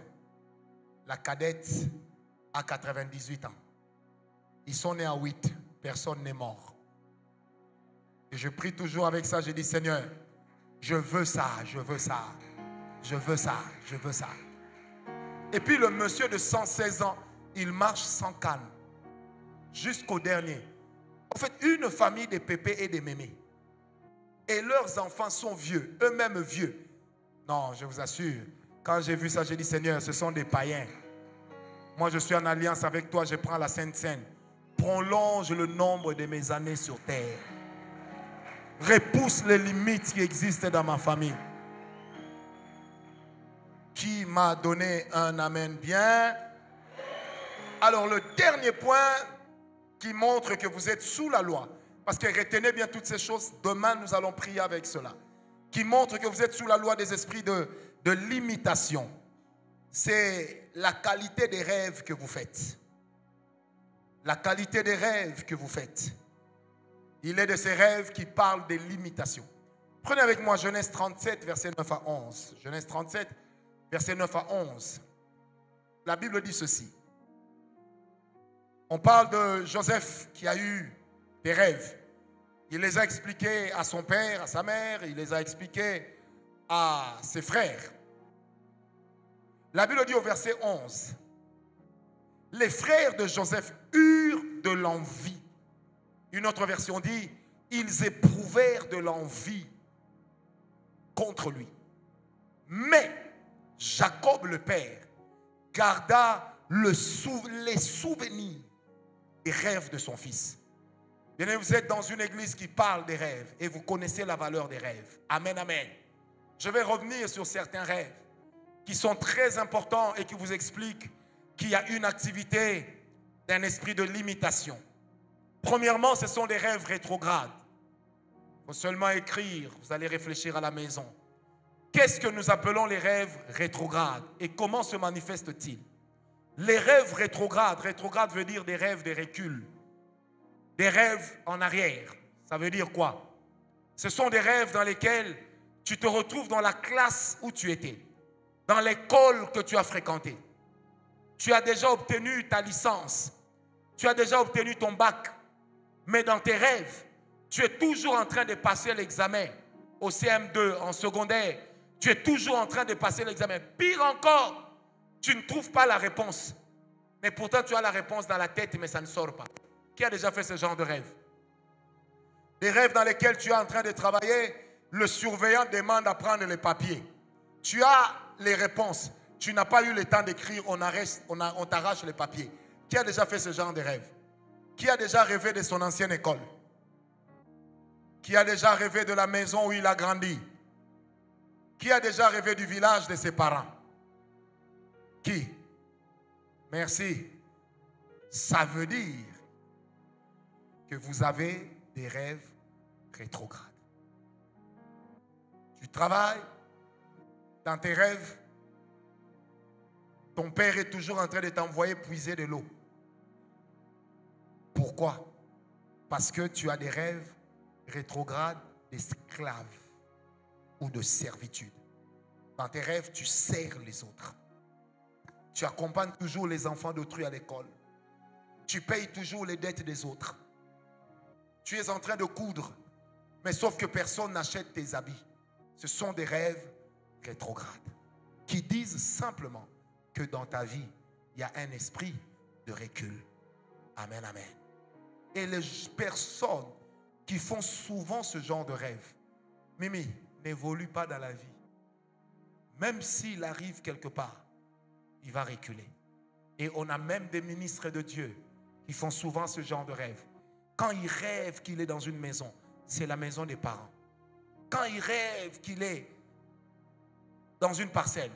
La cadette a 98 ans. Ils sont nés à 8. Personne n'est mort. Et je prie toujours avec ça. Je dis, Seigneur, je veux ça, je veux ça, je veux ça, je veux ça. Et puis le monsieur de 116 ans, il marche sans canne. Jusqu'au dernier. En fait, une famille des pépés et des mémés. Et leurs enfants sont vieux, eux-mêmes vieux. Non, je vous assure, quand j'ai vu ça, j'ai dit, Seigneur, ce sont des païens. Moi, je suis en alliance avec toi, je prends la Sainte Seine. Prolonge le nombre de mes années sur terre. Repousse les limites qui existent dans ma famille. Qui m'a donné un amen bien? Alors, le dernier point qui montre que vous êtes sous la loi, parce que retenez bien toutes ces choses, demain nous allons prier avec cela, qui montre que vous êtes sous la loi des esprits de limitation. C'est la qualité des rêves que vous faites. La qualité des rêves que vous faites. Il est de ces rêves qui parlent des limitations. Prenez avec moi Genèse 37, versets 9 à 11. Genèse 37, versets 9 à 11. La Bible dit ceci. On parle de Joseph qui a eu des rêves. Il les a expliqués à son père, à sa mère, il les a expliqués à ses frères. La Bible dit au verset 11, les frères de Joseph eurent de l'envie. Une autre version dit, ils éprouvèrent de l'envie contre lui. Mais Jacob le père garda les souvenirs des rêves de son fils. Bien, vous êtes dans une église qui parle des rêves et vous connaissez la valeur des rêves. Amen, amen. Je vais revenir sur certains rêves qui sont très importants et qui vous expliquent qu'il y a une activité d'un esprit de limitation. Premièrement, ce sont des rêves rétrogrades. Il faut seulement écrire, vous allez réfléchir à la maison. Qu'est-ce que nous appelons les rêves rétrogrades et comment se manifestent-ils? Les rêves rétrogrades, rétrograde veut dire des rêves de recul, des rêves en arrière. Ça veut dire quoi? Ce sont des rêves dans lesquels tu te retrouves dans la classe où tu étais, dans l'école que tu as fréquentée. Tu as déjà obtenu ta licence, tu as déjà obtenu ton bac, mais dans tes rêves, tu es toujours en train de passer l'examen au CM2, en secondaire. Tu es toujours en train de passer l'examen. Pire encore, tu ne trouves pas la réponse. Mais pourtant, tu as la réponse dans la tête, mais ça ne sort pas. Qui a déjà fait ce genre de rêve? Des rêves dans lesquels tu es en train de travailler, le surveillant demande à prendre les papiers. Tu as les réponses. Tu n'as pas eu le temps d'écrire, on t'arrache les papiers. Qui a déjà fait ce genre de rêve? Qui a déjà rêvé de son ancienne école? Qui a déjà rêvé de la maison où il a grandi? Qui a déjà rêvé du village de ses parents? Qui? Merci. Ça veut dire que vous avez des rêves rétrogrades. Tu travailles dans tes rêves. Ton père est toujours en train de t'envoyer puiser de l'eau. Pourquoi? Parce que tu as des rêves rétrogrades d'esclaves ou de servitude. Dans tes rêves, tu sers les autres. Tu accompagnes toujours les enfants d'autrui à l'école. Tu payes toujours les dettes des autres. Tu es en train de coudre, mais sauf que personne n'achète tes habits. Ce sont des rêves rétrogrades qui disent simplement que dans ta vie, il y a un esprit de recul. Amen, amen. Et les personnes qui font souvent ce genre de rêve, Mimi, n'évolue pas dans la vie. Même s'il arrive quelque part, il va reculer. Et on a même des ministres de Dieu qui font souvent ce genre de rêve. Quand il rêve qu'il est dans une maison, c'est la maison des parents. Quand il rêve qu'il est dans une parcelle,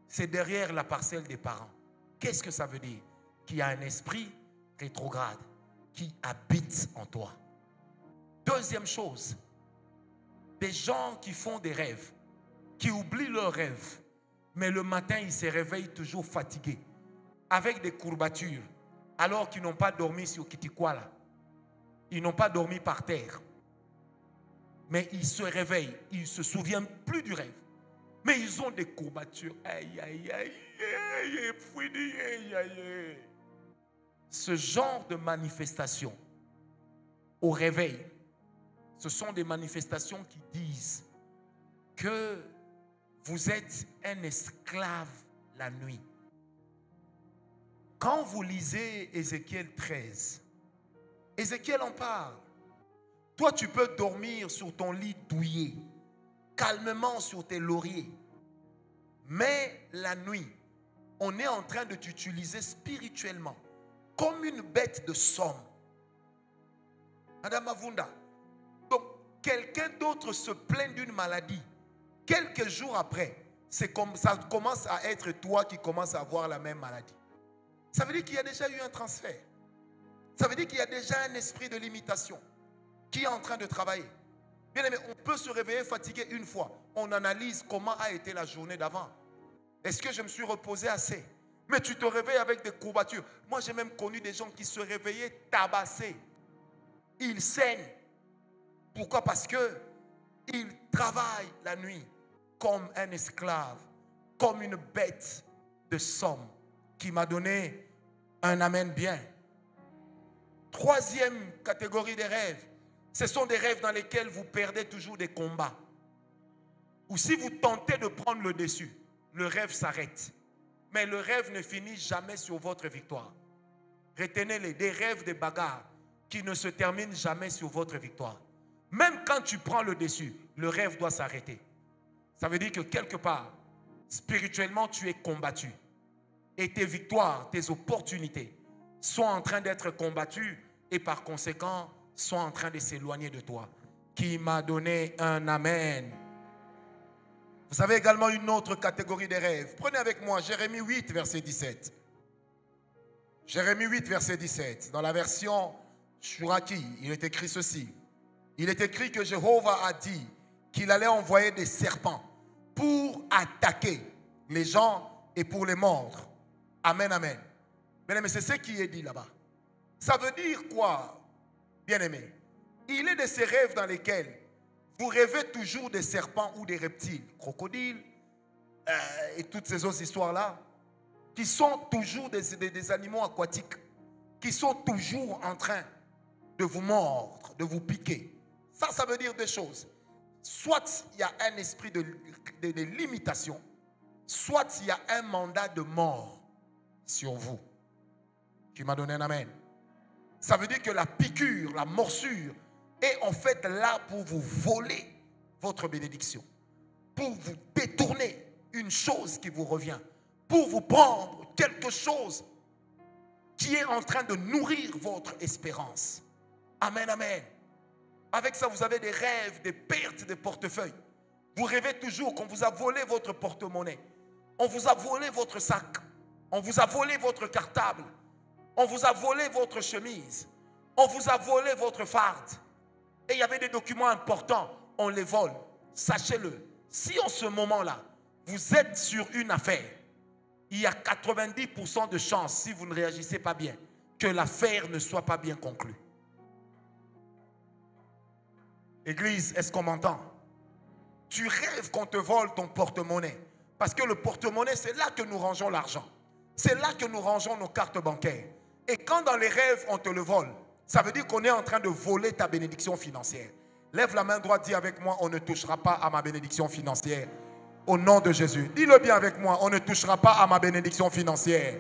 c'est derrière la parcelle des parents. Qu'est-ce que ça veut dire? Qu'il y a un esprit rétrograde qui habite en toi. Deuxième chose, des gens qui font des rêves, qui oublient leurs rêves, mais le matin, ils se réveillent toujours fatigués, avec des courbatures, alors qu'ils n'ont pas dormi sur Kitikuala. Ils n'ont pas dormi par terre. Mais ils se réveillent, ils ne se souviennent plus du rêve. Mais ils ont des courbatures. Aïe, aïe, aïe, aïe, aïe, aïe. Ce genre de manifestation au réveil, ce sont des manifestations qui disent que vous êtes un esclave la nuit. Quand vous lisez Ézéchiel 13, Ézéchiel en parle. Toi, tu peux dormir sur ton lit douillet, calmement sur tes lauriers. Mais la nuit, on est en train de t'utiliser spirituellement comme une bête de somme. Madame Avunda, donc quelqu'un d'autre se plaint d'une maladie. Quelques jours après, c'est comme ça commence à être toi qui commences à avoir la même maladie. Ça veut dire qu'il y a déjà eu un transfert. Ça veut dire qu'il y a déjà un esprit de limitation qui est en train de travailler. Bien aimé, on peut se réveiller fatigué une fois. On analyse comment a été la journée d'avant. Est-ce que je me suis reposé assez? Mais tu te réveilles avec des courbatures. Moi, j'ai même connu des gens qui se réveillaient tabassés. Ils saignent. Pourquoi? Parce que ils travaillent la nuit comme un esclave, comme une bête de somme qui m'a donné un amen bien. Troisième catégorie des rêves, ce sont des rêves dans lesquels vous perdez toujours des combats. Ou si vous tentez de prendre le dessus, le rêve s'arrête. Mais le rêve ne finit jamais sur votre victoire. Retenez-les, des rêves de bagarre qui ne se terminent jamais sur votre victoire. Même quand tu prends le dessus, le rêve doit s'arrêter. Ça veut dire que quelque part, spirituellement, tu es combattu. Et tes victoires, tes opportunités sont en train d'être combattues et par conséquent, sont en train de s'éloigner de toi. Qui m'a donné un amen. Vous avez également une autre catégorie de rêves. Prenez avec moi Jérémie 8, verset 17. Jérémie 8, verset 17. Dans la version Shuraki, il est écrit ceci. Il est écrit que Jéhovah a dit qu'il allait envoyer des serpents pour attaquer les gens et pour les mordre. Amen, amen. Bien-aimé, c'est ce qui est dit là-bas. Ça veut dire quoi, bien-aimé? Il est de ces rêves dans lesquels Vous rêvez toujours des serpents ou des reptiles, crocodiles et toutes ces autres histoires-là, qui sont toujours des animaux aquatiques, qui sont toujours en train de vous mordre, de vous piquer. Ça veut dire deux choses. Soit il y a un esprit de limitation, soit il y a un mandat de mort sur vous. Qui m'a donné un amen. Ça veut dire que la piqûre, la morsure est en fait là pour vous voler votre bénédiction, pour vous détourner une chose qui vous revient, pour vous prendre quelque chose qui est en train de nourrir votre espérance. Amen, amen. Avec ça, vous avez des rêves, des pertes de portefeuille. Vous rêvez toujours qu'on vous a volé votre porte-monnaie. On vous a volé votre sac. On vous a volé votre cartable. On vous a volé votre chemise. On vous a volé votre farde. Et il y avait des documents importants. On les vole. Sachez-le. Si en ce moment-là, vous êtes sur une affaire, il y a 90% de chances, si vous ne réagissez pas bien, que l'affaire ne soit pas bien conclue. Église, est-ce qu'on m'entend? Tu rêves qu'on te vole ton porte-monnaie. Parce que le porte-monnaie, c'est là que nous rangeons l'argent. C'est là que nous rangeons nos cartes bancaires. Et quand dans les rêves, on te le vole, ça veut dire qu'on est en train de voler ta bénédiction financière. Lève la main droite, dis avec moi, on ne touchera pas à ma bénédiction financière. Au nom de Jésus. Dis-le bien avec moi, on ne touchera pas à ma bénédiction financière.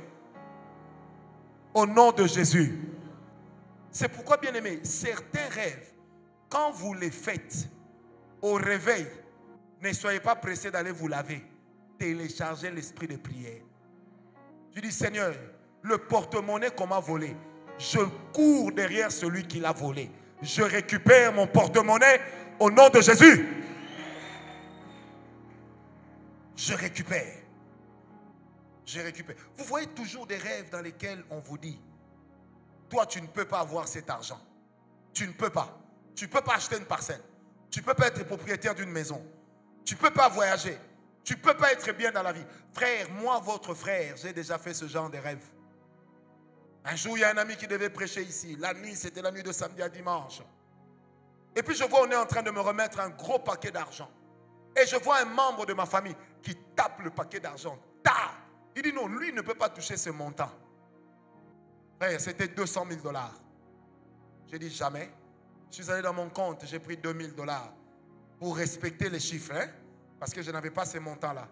Au nom de Jésus. C'est pourquoi, bien aimé, certains rêves, quand vous les faites au réveil, ne soyez pas pressés d'aller vous laver. Téléchargez l'esprit de prière. Je dis, Seigneur, le porte-monnaie qu'on m'a volé, je cours derrière celui qui l'a volé. Je récupère mon porte-monnaie au nom de Jésus. Je récupère. Je récupère. Vous voyez toujours des rêves dans lesquels on vous dit, toi tu ne peux pas avoir cet argent. Tu ne peux pas. Tu ne peux pas acheter une parcelle. Tu ne peux pas être propriétaire d'une maison. Tu ne peux pas voyager. Tu ne peux pas être bien dans la vie. Frère, moi, votre frère, j'ai déjà fait ce genre de rêve. Un jour, il y a un ami qui devait prêcher ici. La nuit, c'était la nuit de samedi à dimanche. Et puis je vois, on est en train de me remettre un gros paquet d'argent. Et je vois un membre de ma famille qui tape le paquet d'argent. Il dit non, lui ne peut pas toucher ce montant. Frère, c'était 200 000 $. J'ai dit jamais. Je suis allé dans mon compte, j'ai pris 2 000 $ pour respecter les chiffres. Parce que je n'avais pas ces montants-là.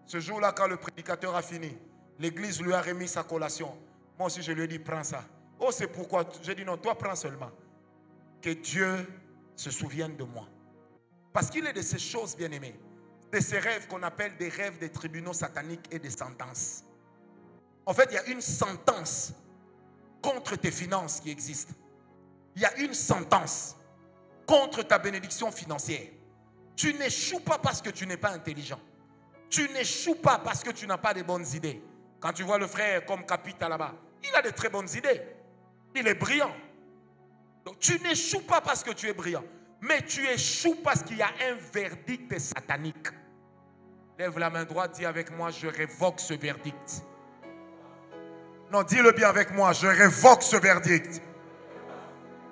Ce jour-là, quand le prédicateur a fini, l'église lui a remis sa collation. Moi aussi, je lui ai dit, prends ça. Oh, c'est pourquoi. J'ai dit non, toi, prends seulement. Que Dieu se souvienne de moi. Parce qu'il est de ces choses, bien-aimées, de ces rêves qu'on appelle des rêves des tribunaux sataniques et des sentences. En fait, il y a une sentence contre tes finances qui existe. Il y a une sentence contre ta bénédiction financière. Tu n'échoues pas parce que tu n'es pas intelligent. Tu n'échoues pas parce que tu n'as pas de bonnes idées. Quand tu vois le frère comme Capita là-bas, il a de très bonnes idées. Il est brillant. Donc tu n'échoues pas parce que tu es brillant. Mais tu échoues parce qu'il y a un verdict satanique. Lève la main droite, dis avec moi, je révoque ce verdict. Non, dis-le bien avec moi, je révoque ce verdict.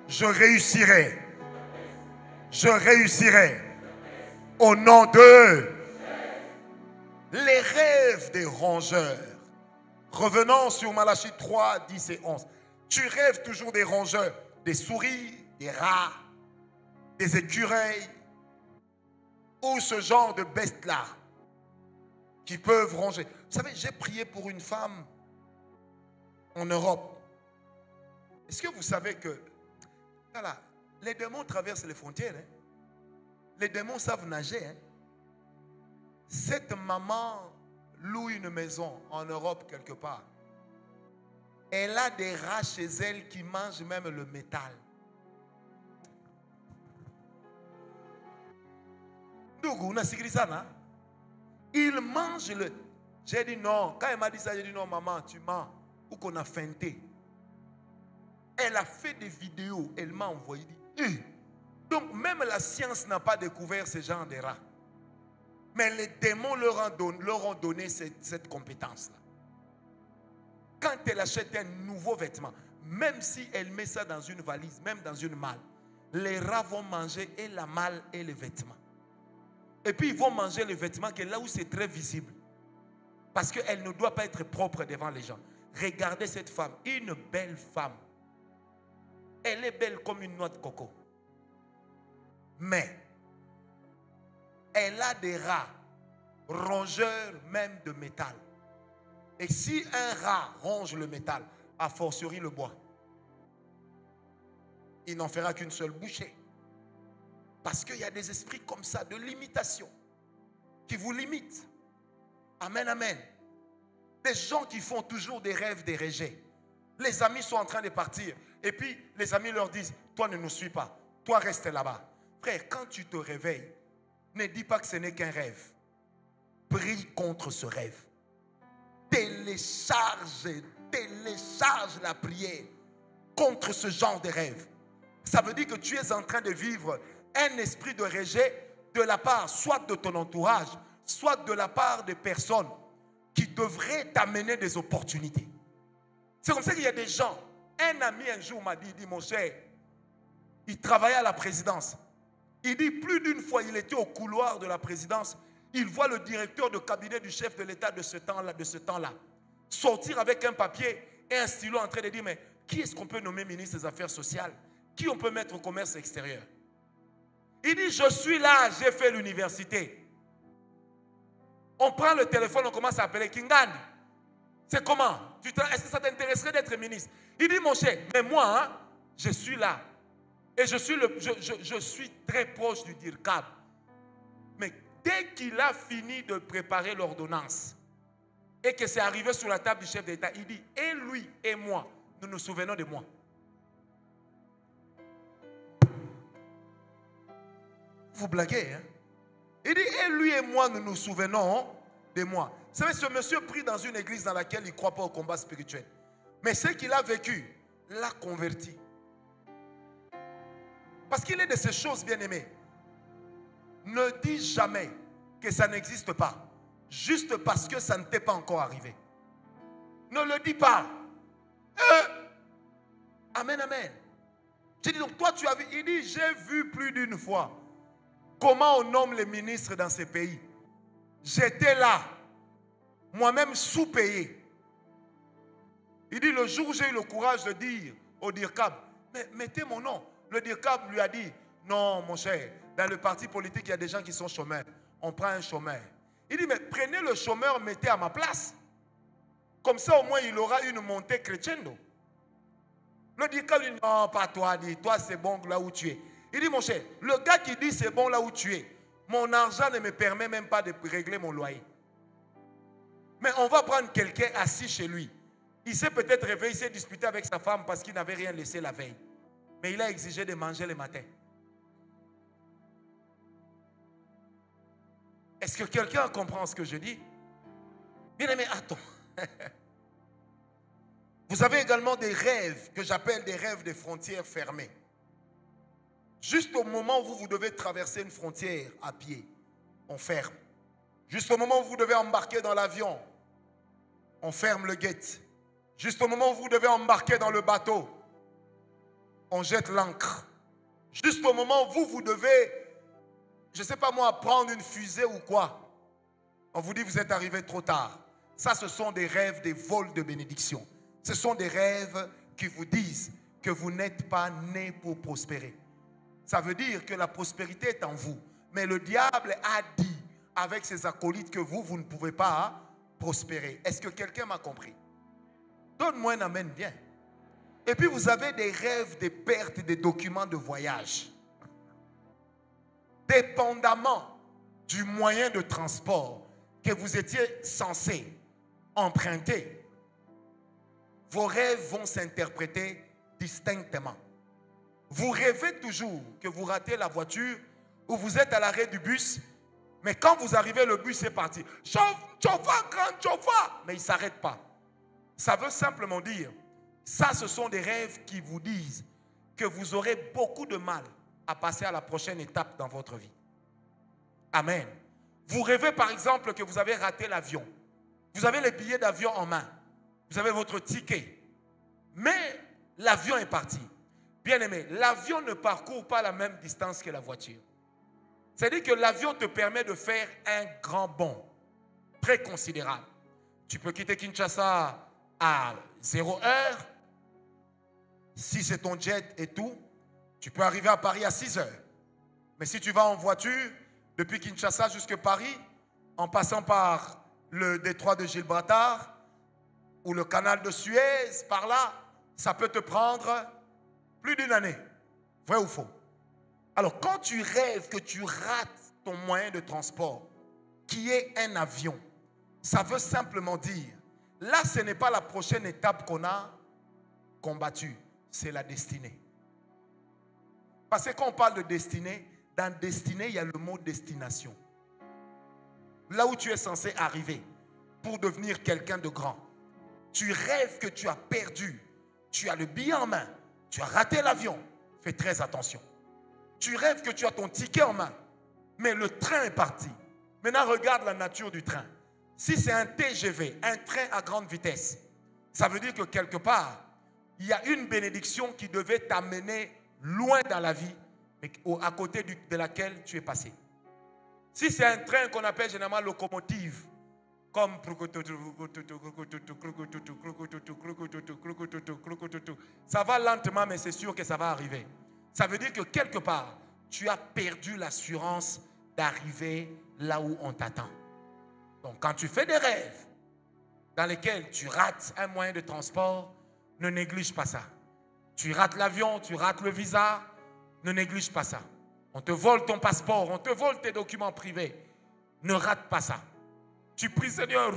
Je réussirai. Je réussirai. Au nom de les rêves des rongeurs. Revenons sur Malachie 3, 10 et 11. Tu rêves toujours des rongeurs, des souris, des rats, des écureuils, ou ce genre de bestes-là qui peuvent ronger. Vous savez, j'ai prié pour une femme en Europe. Est-ce que vous savez que voilà, les démons traversent les frontières, hein? Les démons savent nager, hein? Cette maman loue une maison en Europe quelque part. Elle a des rats chez elle qui mangent même le métal. Il mange le... J'ai dit non. Quand elle m'a dit ça, j'ai dit non, maman, tu mens. Ou qu'on a feinté. Elle a fait des vidéos. Elle m'a envoyé. Dit, donc même la science n'a pas découvert ce genre de rats. Mais les démons leur ont donné cette compétence-là. Quand elle achète un nouveau vêtement, même si elle met ça dans une valise, même dans une malle, les rats vont manger et la malle et les vêtements. Et puis ils vont manger les vêtements qui est là où c'est très visible. Parce qu'elle ne doit pas être propre devant les gens. Regardez cette femme, une belle femme. Elle est belle comme une noix de coco. Mais elle a des rats, rongeurs même de métal. Et si un rat ronge le métal, a fortiori le bois, il n'en fera qu'une seule bouchée. Parce qu'il y a des esprits comme ça, de limitation, qui vous limitent. Amen, amen. Des gens qui font toujours des rêves des rejets. Les amis sont en train de partir. Et puis, les amis leur disent, toi ne nous suis pas. Toi reste là-bas. Frère, quand tu te réveilles, ne dis pas que ce n'est qu'un rêve. Prie contre ce rêve. Télécharge la prière contre ce genre de rêve. Ça veut dire que tu es en train de vivre un esprit de rejet de la part soit de ton entourage, soit de la part de personnes qui devraient t'amener des opportunités. C'est comme ça qu'il y a des gens. Un ami un jour m'a dit, mon cher, il travaillait à la présidence. Il dit plus d'une fois, il était au couloir de la présidence. Il voit le directeur de cabinet du chef de l'État de ce temps-là, sortir avec un papier et un stylo en train de dire, mais qui est-ce qu'on peut nommer ministre des Affaires sociales? Qui on peut mettre au commerce extérieur? Il dit, je suis là, j'ai fait l'université. On prend le téléphone, on commence à appeler Kingandi. C'est comment? Est-ce que ça t'intéresserait d'être ministre? Il dit, mon cher, mais moi, hein, je suis là. Et je suis très proche du DIRCAB. Mais dès qu'il a fini de préparer l'ordonnance et que c'est arrivé sur la table du chef d'État, il dit, et lui et moi, nous nous souvenons de moi. Vous blaguez, hein? Il dit, et lui et moi, nous nous souvenons de moi. Vous savez, ce monsieur prie dans une église dans laquelle il ne croit pas au combat spirituel. Mais ce qu'il a vécu l'a converti. Parce qu'il est de ces choses, bien-aimées. Ne dis jamais que ça n'existe pas. Juste parce que ça ne t'est pas encore arrivé. Ne le dis pas. Amen, amen. J'ai dit, donc toi tu as vu. Il dit, j'ai vu plus d'une fois comment on nomme les ministres dans ces pays. J'étais là. Moi-même sous-payé. Il dit, le jour où j'ai eu le courage de dire au DIRCAB, mais mettez mon nom. Le DIRCAB lui a dit, non mon cher, dans le parti politique, il y a des gens qui sont chômeurs. On prend un chômeur. Il dit, mais prenez le chômeur, mettez à ma place. Comme ça, au moins, il aura une montée crescendo. Le DIRCAB lui dit, non, pas toi, dit, toi c'est bon là où tu es. Il dit, mon cher, le gars qui dit c'est bon là où tu es, mon argent ne me permet même pas de régler mon loyer. Mais on va prendre quelqu'un assis chez lui. Il s'est peut-être réveillé, il s'est disputé avec sa femme parce qu'il n'avait rien laissé la veille. Mais il a exigé de manger le matin. Est-ce que quelqu'un comprend ce que je dis? Bien aimé, attends. Vous avez également des rêves que j'appelle des rêves des frontières fermées. Juste au moment où vous devez traverser une frontière à pied, on ferme. Juste au moment où vous devez embarquer dans l'avion, on ferme le gate. Juste au moment où vous devez embarquer dans le bateau, on jette l'ancre. Juste au moment où vous devez, je ne sais pas moi, prendre une fusée ou quoi, on vous dit vous êtes arrivé trop tard. Ça, ce sont des rêves, des vols de bénédiction. Ce sont des rêves qui vous disent que vous n'êtes pas né pour prospérer. Ça veut dire que la prospérité est en vous. Mais le diable a dit avec ses acolytes que vous ne pouvez pas prospérer. Est-ce que quelqu'un m'a compris? Donne-moi un amen bien. Et puis vous avez des rêves de perte des documents de voyage. Dépendamment du moyen de transport que vous étiez censé emprunter, vos rêves vont s'interpréter distinctement. Vous rêvez toujours que vous ratez la voiture ou vous êtes à l'arrêt du bus, mais quand vous arrivez, le bus est parti. Chauffeur, grand chauffeur, mais il ne s'arrête pas. Ça veut simplement dire, ça ce sont des rêves qui vous disent que vous aurez beaucoup de mal à passer à la prochaine étape dans votre vie. Amen. Vous rêvez par exemple que vous avez raté l'avion. Vous avez les billets d'avion en main. Vous avez votre ticket. Mais l'avion est parti. Bien-aimé, l'avion ne parcourt pas la même distance que la voiture. C'est-à-dire que l'avion te permet de faire un grand bond, très considérable. Tu peux quitter Kinshasa à 0 heure. Si c'est ton jet et tout, tu peux arriver à Paris à 6 heures. Mais si tu vas en voiture, depuis Kinshasa jusqu'à Paris, en passant par le détroit de Gibraltar ou le canal de Suez, par là, ça peut te prendre plus d'une année. Vrai ou faux? Alors, quand tu rêves que tu rates ton moyen de transport, qui est un avion, ça veut simplement dire, là, ce n'est pas la prochaine étape qu'on a combattue, c'est la destinée. Parce que quand on parle de destinée, dans destinée, il y a le mot destination. Là où tu es censé arriver pour devenir quelqu'un de grand. Tu rêves que tu as perdu, tu as le billet en main, tu as raté l'avion, fais très attention. Tu rêves que tu as ton ticket en main, mais le train est parti. Maintenant, regarde la nature du train. Si c'est un TGV, un train à grande vitesse, ça veut dire que quelque part, il y a une bénédiction qui devait t'amener loin dans la vie, mais à côté de laquelle tu es passé. Si c'est un train qu'on appelle généralement locomotive, comme ça va lentement, mais c'est sûr que ça va arriver. Ça veut dire que quelque part, tu as perdu l'assurance d'arriver là où on t'attend. Donc, quand tu fais des rêves dans lesquels tu rates un moyen de transport, ne néglige pas ça. Tu rates l'avion, tu rates le visa, ne néglige pas ça. On te vole ton passeport, on te vole tes documents privés. Ne rate pas ça. Tu pries, Seigneur,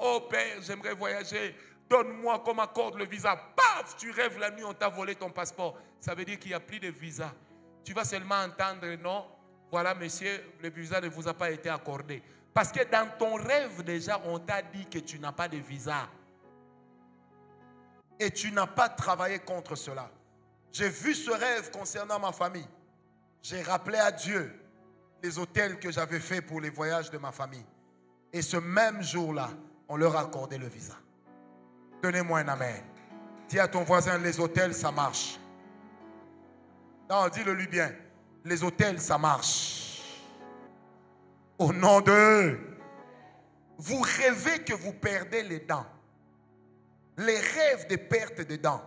oh Père, j'aimerais voyager. Donne-moi qu'on m'accorde le visa. Paf, tu rêves la nuit, on t'a volé ton passeport. Ça veut dire qu'il n'y a plus de visa. Tu vas seulement entendre, non, voilà, monsieur, le visa ne vous a pas été accordé. Parce que dans ton rêve, déjà, on t'a dit que tu n'as pas de visa. Et tu n'as pas travaillé contre cela. J'ai vu ce rêve concernant ma famille. J'ai rappelé à Dieu les hôtels que j'avais faits pour les voyages de ma famille. Et ce même jour-là, on leur a accordé le visa. Donnez-moi un amen. Dis à ton voisin, les hôtels, ça marche. Non, dis-le lui bien. Les hôtels, ça marche. Au nom de... Vous rêvez que vous perdez les dents. Les rêves de perte de dents.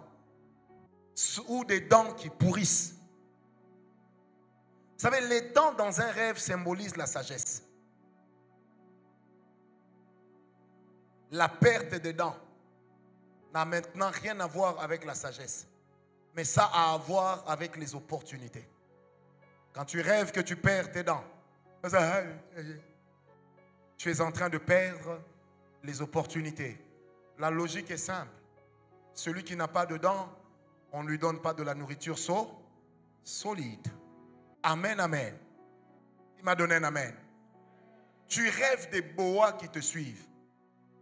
Ou des dents qui pourrissent. Vous savez, les dents dans un rêve symbolisent la sagesse. La perte des dents n'a maintenant rien à voir avec la sagesse. Mais ça a à voir avec les opportunités. Quand tu rêves que tu perds tes dents, tu es en train de perdre les opportunités. La logique est simple. Celui qui n'a pas de dents, on ne lui donne pas de la nourriture solide. Amen, amen. Il m'a donné un amen. Tu rêves des boas qui te suivent.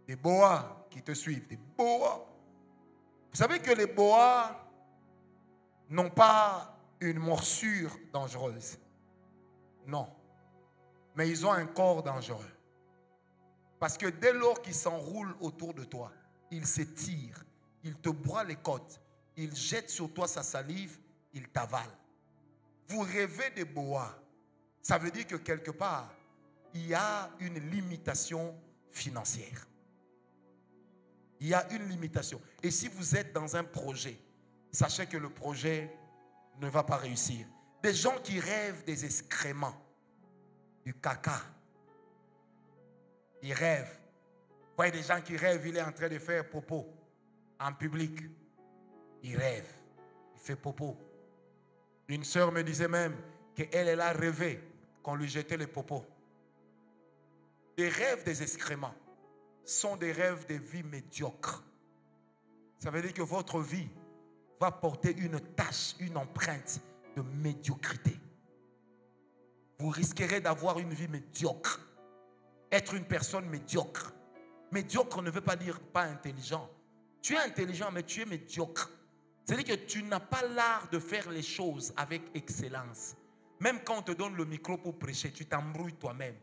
Des boas qui te suivent. Des boas. Vous savez que les boas n'ont pas une morsure dangereuse. Non. Mais ils ont un corps dangereux. Parce que dès lors qu'ils s'enroulent autour de toi, ils s'étirent, ils te broient les côtes, ils jettent sur toi sa salive, ils t'avalent. Vous rêvez des boas. Ça veut dire que quelque part, il y a une limitation financière. Il y a une limitation. Et si vous êtes dans un projet, sachez que le projet ne va pas réussir. Des gens qui rêvent des excréments, du caca. Ils rêvent. Vous voyez des gens qui rêvent, il est en train de faire popo en public. Il rêve. Il fait popo. Une sœur me disait même qu'elle a rêvé qu'on lui jetait les popos. Les rêves des excréments sont des rêves de vie médiocre. Ça veut dire que votre vie va porter une tache, une empreinte de médiocrité. Vous risquerez d'avoir une vie médiocre. Être une personne médiocre. Médiocre ne veut pas dire pas intelligent. Tu es intelligent, mais tu es médiocre. C'est-à-dire que tu n'as pas l'art de faire les choses avec excellence. Même quand on te donne le micro pour prêcher, tu t'embrouilles toi-même.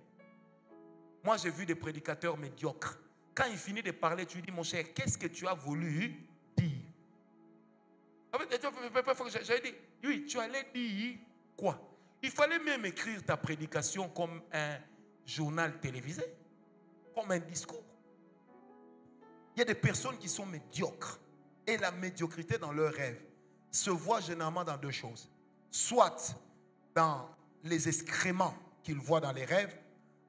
Moi, j'ai vu des prédicateurs médiocres. Quand il finit de parler, tu lui dis, mon cher, qu'est-ce que tu as voulu dire? J'allais dire, oui, tu allais dire quoi? Il fallait même écrire ta prédication comme un journal télévisé, comme un discours. Il y a des personnes qui sont médiocres. Et la médiocrité dans leurs rêves se voit généralement dans deux choses. Soit dans les excréments qu'ils voient dans les rêves,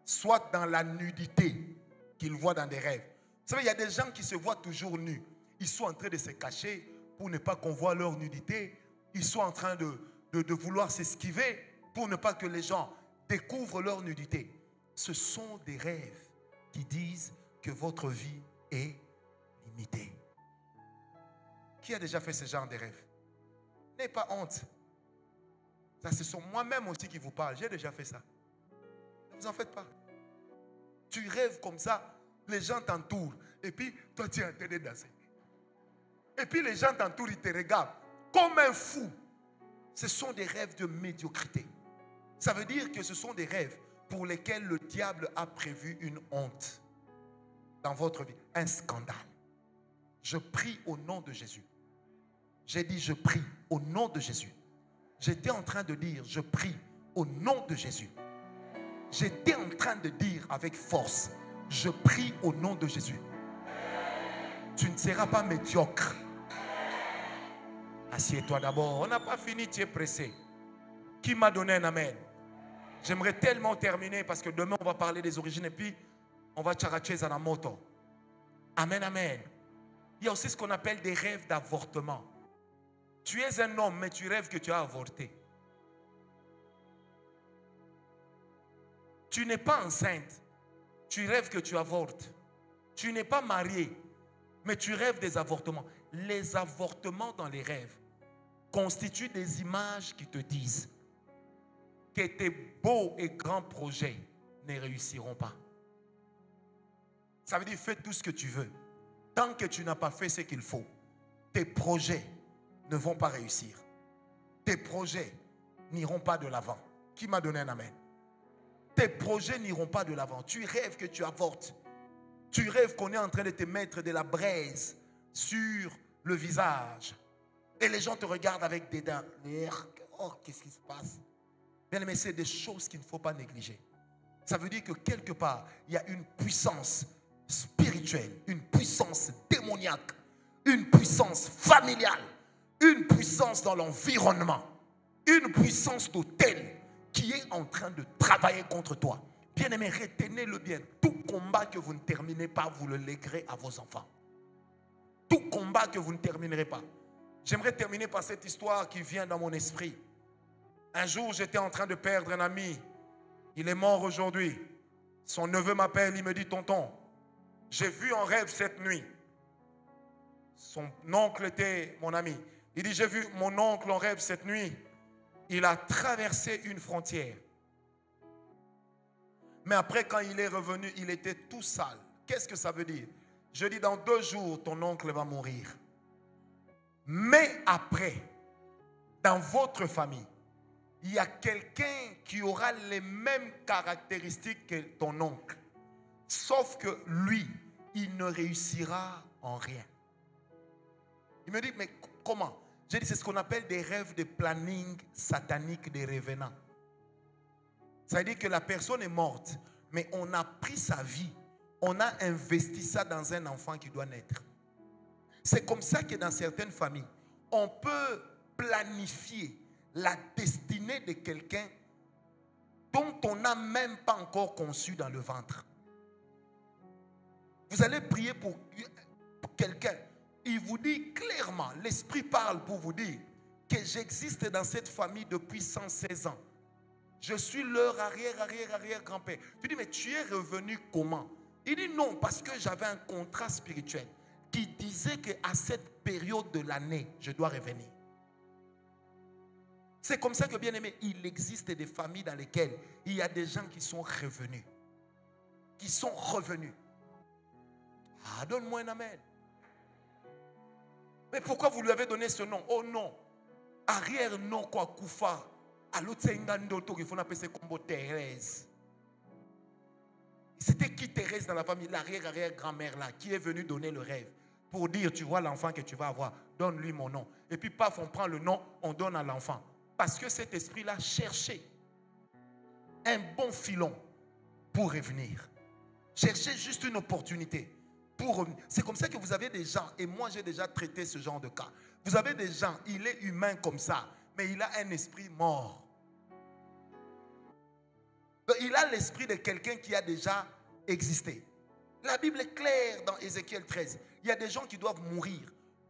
soit dans la nudité qu'ils voient dans des rêves. Vous savez, il y a des gens qui se voient toujours nus. Ils sont en train de se cacher pour ne pas qu'on voit leur nudité. Ils sont en train de vouloir s'esquiver pour ne pas que les gens découvrent leur nudité. Ce sont des rêves qui disent que votre vie est limitée. Qui a déjà fait ce genre de rêve? N'ayez pas honte. Ça, ce sont moi-même aussi qui vous parle. J'ai déjà fait ça. Ne vous en faites pas. Tu rêves comme ça, les gens t'entourent. Et puis, toi, tu es en train de danser. Et puis, les gens t'entourent, ils te regardent comme un fou. Ce sont des rêves de médiocrité. Ça veut dire que ce sont des rêves pour lesquels le diable a prévu une honte dans votre vie. Un scandale. Je prie au nom de Jésus. J'ai dit je prie au nom de Jésus. J'étais en train de dire je prie au nom de Jésus. J'étais en train de dire avec force je prie au nom de Jésus. Tu ne seras pas médiocre. Assieds-toi d'abord. On n'a pas fini, tu es pressé. Qui m'a donné un amen? J'aimerais tellement terminer parce que demain on va parler des origines et puis on va tcharacher à la moto. Amen, amen. Il y a aussi ce qu'on appelle des rêves d'avortement. Tu es un homme, mais tu rêves que tu as avorté. Tu n'es pas enceinte. Tu rêves que tu avortes. Tu n'es pas marié, mais tu rêves des avortements. Les avortements dans les rêves constituent des images qui te disent que tes beaux et grands projets ne réussiront pas. Ça veut dire fais tout ce que tu veux. Tant que tu n'as pas fait ce qu'il faut, tes projets ne vont pas réussir. Tes projets n'iront pas de l'avant. Qui m'a donné un amen? Tes projets n'iront pas de l'avant. Tu rêves que tu avortes. Tu rêves qu'on est en train de te mettre de la braise sur le visage. Et les gens te regardent avec des dents. Oh, qu'est-ce qui se passe? Bien aimé, c'est des choses qu'il ne faut pas négliger. Ça veut dire que quelque part, il y a une puissance spirituelle, une puissance démoniaque, une puissance familiale, une puissance dans l'environnement, une puissance d'autel qui est en train de travailler contre toi. Bien-aimé, retenez-le bien. Tout combat que vous ne terminez pas, vous le léguerez à vos enfants. Tout combat que vous ne terminerez pas. J'aimerais terminer par cette histoire qui vient dans mon esprit. Un jour, j'étais en train de perdre un ami. Il est mort aujourd'hui. Son neveu m'appelle, il me dit, tonton, j'ai vu en rêve cette nuit. Son oncle était mon ami. Il dit, j'ai vu mon oncle en rêve cette nuit. Il a traversé une frontière. Mais après, quand il est revenu, il était tout sale. Qu'est-ce que ça veut dire? Je dis, dans 2 jours, ton oncle va mourir. Mais après, dans votre famille, il y a quelqu'un qui aura les mêmes caractéristiques que ton oncle. Sauf que lui, il ne réussira en rien. Il me dit, mais comment? J'ai dit, c'est ce qu'on appelle des rêves de planning satanique des revenants. Ça veut dire que la personne est morte, mais on a pris sa vie, on a investi ça dans un enfant qui doit naître. C'est comme ça que dans certaines familles, on peut planifier la destinée de quelqu'un dont on n'a même pas encore conçu dans le ventre. Vous allez prier pour quelqu'un. Il vous dit clairement, l'Esprit parle pour vous dire que j'existe dans cette famille depuis 116 ans. Je suis leur arrière-grand-père. Tu dis, mais tu es revenu comment? Il dit non, parce que j'avais un contrat spirituel qui disait qu'à cette période de l'année, je dois revenir. C'est comme ça que, bien aimé, il existe des familles dans lesquelles il y a des gens qui sont revenus. Qui sont revenus. Ah, donne-moi un amen. Mais pourquoi vous lui avez donné ce nom? Oh non. Arrière non quoi Koufa. À l'autre c'est Ngandoto qu'il faut appeler ça comme Thérèse. C'était qui Thérèse dans la famille? L'arrière-grand-mère là qui est venue donner le rêve. pour dire, tu vois l'enfant que tu vas avoir, donne-lui mon nom. Et puis paf, on prend le nom, on donne à l'enfant. Parce que cet esprit-là cherchait un bon filon pour revenir. Cherchez juste une opportunité pour revenir. C'est comme ça que vous avez des gens, et moi j'ai déjà traité ce genre de cas. Vous avez des gens, il est humain comme ça, mais il a un esprit mort. Il a l'esprit de quelqu'un qui a déjà existé. La Bible est claire dans Ézéchiel 13. Il y a des gens qui doivent mourir,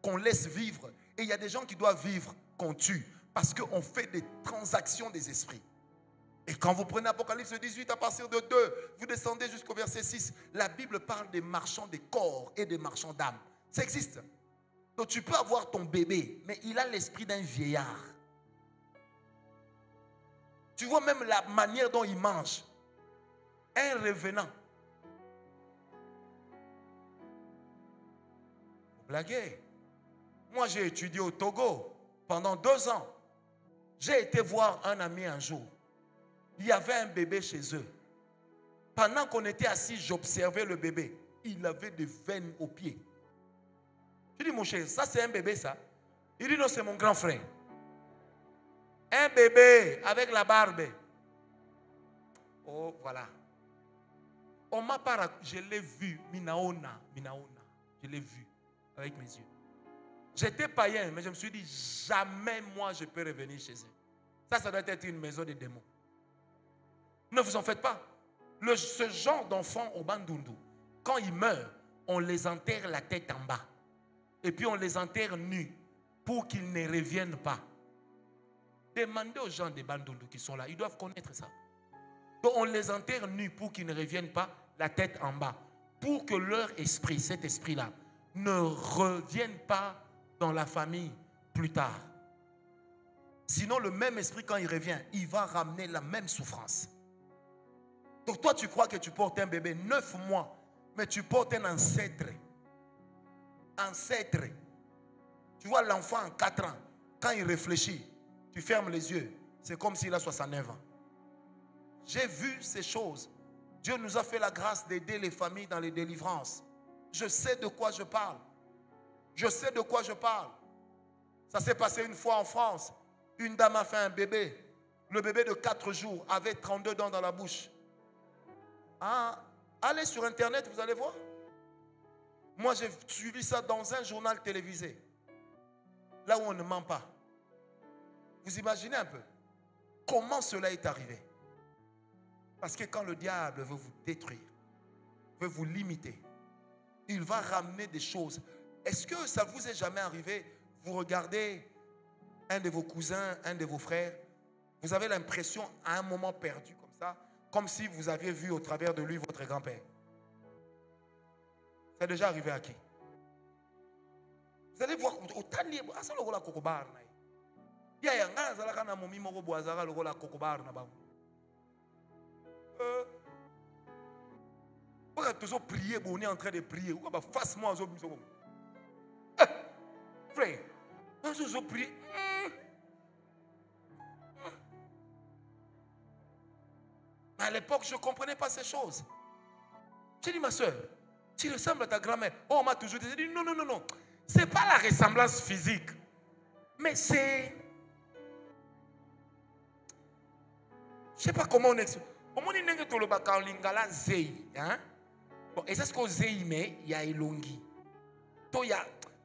qu'on laisse vivre, et il y a des gens qui doivent vivre, qu'on tue, parce qu'on fait des transactions des esprits. Et quand vous prenez Apocalypse 18 à partir de 2, vous descendez jusqu'au verset 6, la Bible parle des marchands des corps et des marchands d'âmes. Ça existe. Donc tu peux avoir ton bébé, mais il a l'esprit d'un vieillard. Tu vois même la manière dont il mange. Un revenant. Vous blaguez. Moi j'ai étudié au Togo pendant 2 ans. J'ai été voir un ami un jour. Il y avait un bébé chez eux. Pendant qu'on était assis, j'observais le bébé. Il avait des veines aux pieds. Je dis, mon cher, ça c'est un bébé ça? Il dit, non, c'est mon grand frère. Un bébé avec la barbe. Oh, voilà. On m'a pas... Je l'ai vu, Minaona. Je l'ai vu avec mes yeux. J'étais païen, mais je me suis dit, jamais moi je peux revenir chez eux. Ça doit être une maison de démons. Ne vous en faites pas. Ce genre d'enfants au Bandundu, quand ils meurent, on les enterre la tête en bas. Et puis on les enterre nus pour qu'ils ne reviennent pas. Demandez aux gens des Bandundu qui sont là, ils doivent connaître ça. Donc on les enterre nus pour qu'ils ne reviennent pas, la tête en bas. Pour que leur esprit, cet esprit-là, ne revienne pas dans la famille plus tard. Sinon le même esprit quand il revient, il va ramener la même souffrance. Donc toi tu crois que tu portes un bébé 9 mois, mais tu portes un ancêtre. Ancêtre. Tu vois l'enfant en 4 ans, quand il réfléchit, tu fermes les yeux, c'est comme s'il a 69 ans. J'ai vu ces choses. Dieu nous a fait la grâce d'aider les familles dans les délivrances. Je sais de quoi je parle. Je sais de quoi je parle. Ça s'est passé une fois en France. Une dame a fait un bébé. Le bébé de 4 jours avait 32 dents dans la bouche. Ah, allez sur internet, vous allez voir. Moi j'ai suivi ça dans un journal télévisé. Là où on ne ment pas. Vous imaginez un peu comment cela est arrivé? Parce que quand le diable veut vous détruire, veut vous limiter, il va ramener des choses. Est-ce que ça vous est jamais arrivé? Vous regardez un de vos cousins, un de vos frères, vous avez l'impression à un moment perdu comme ça, comme si vous aviez vu au travers de lui votre grand-père. C'est déjà arrivé à qui? Vous allez voir, au talier, ça le rola kokobar na. Ya ya ngana zalaka na momi moko boazaka le rola kokobar na bango. On a toujours prié, on est en train de prier. On va face moi aux hommes. Frère, on a toujours prié. Mais à l'époque, je ne comprenais pas ces choses. J'ai dit, ma soeur, tu ressembles à ta grand-mère. Oh, on m'a toujours dit, non, non, non, non. Ce n'est pas la ressemblance physique. Mais c'est... Je ne sais pas comment on explique. Comment on dit que le baka lingala zei, hein? Bon, et c'est ce qu'on zei, mais il y a elongi.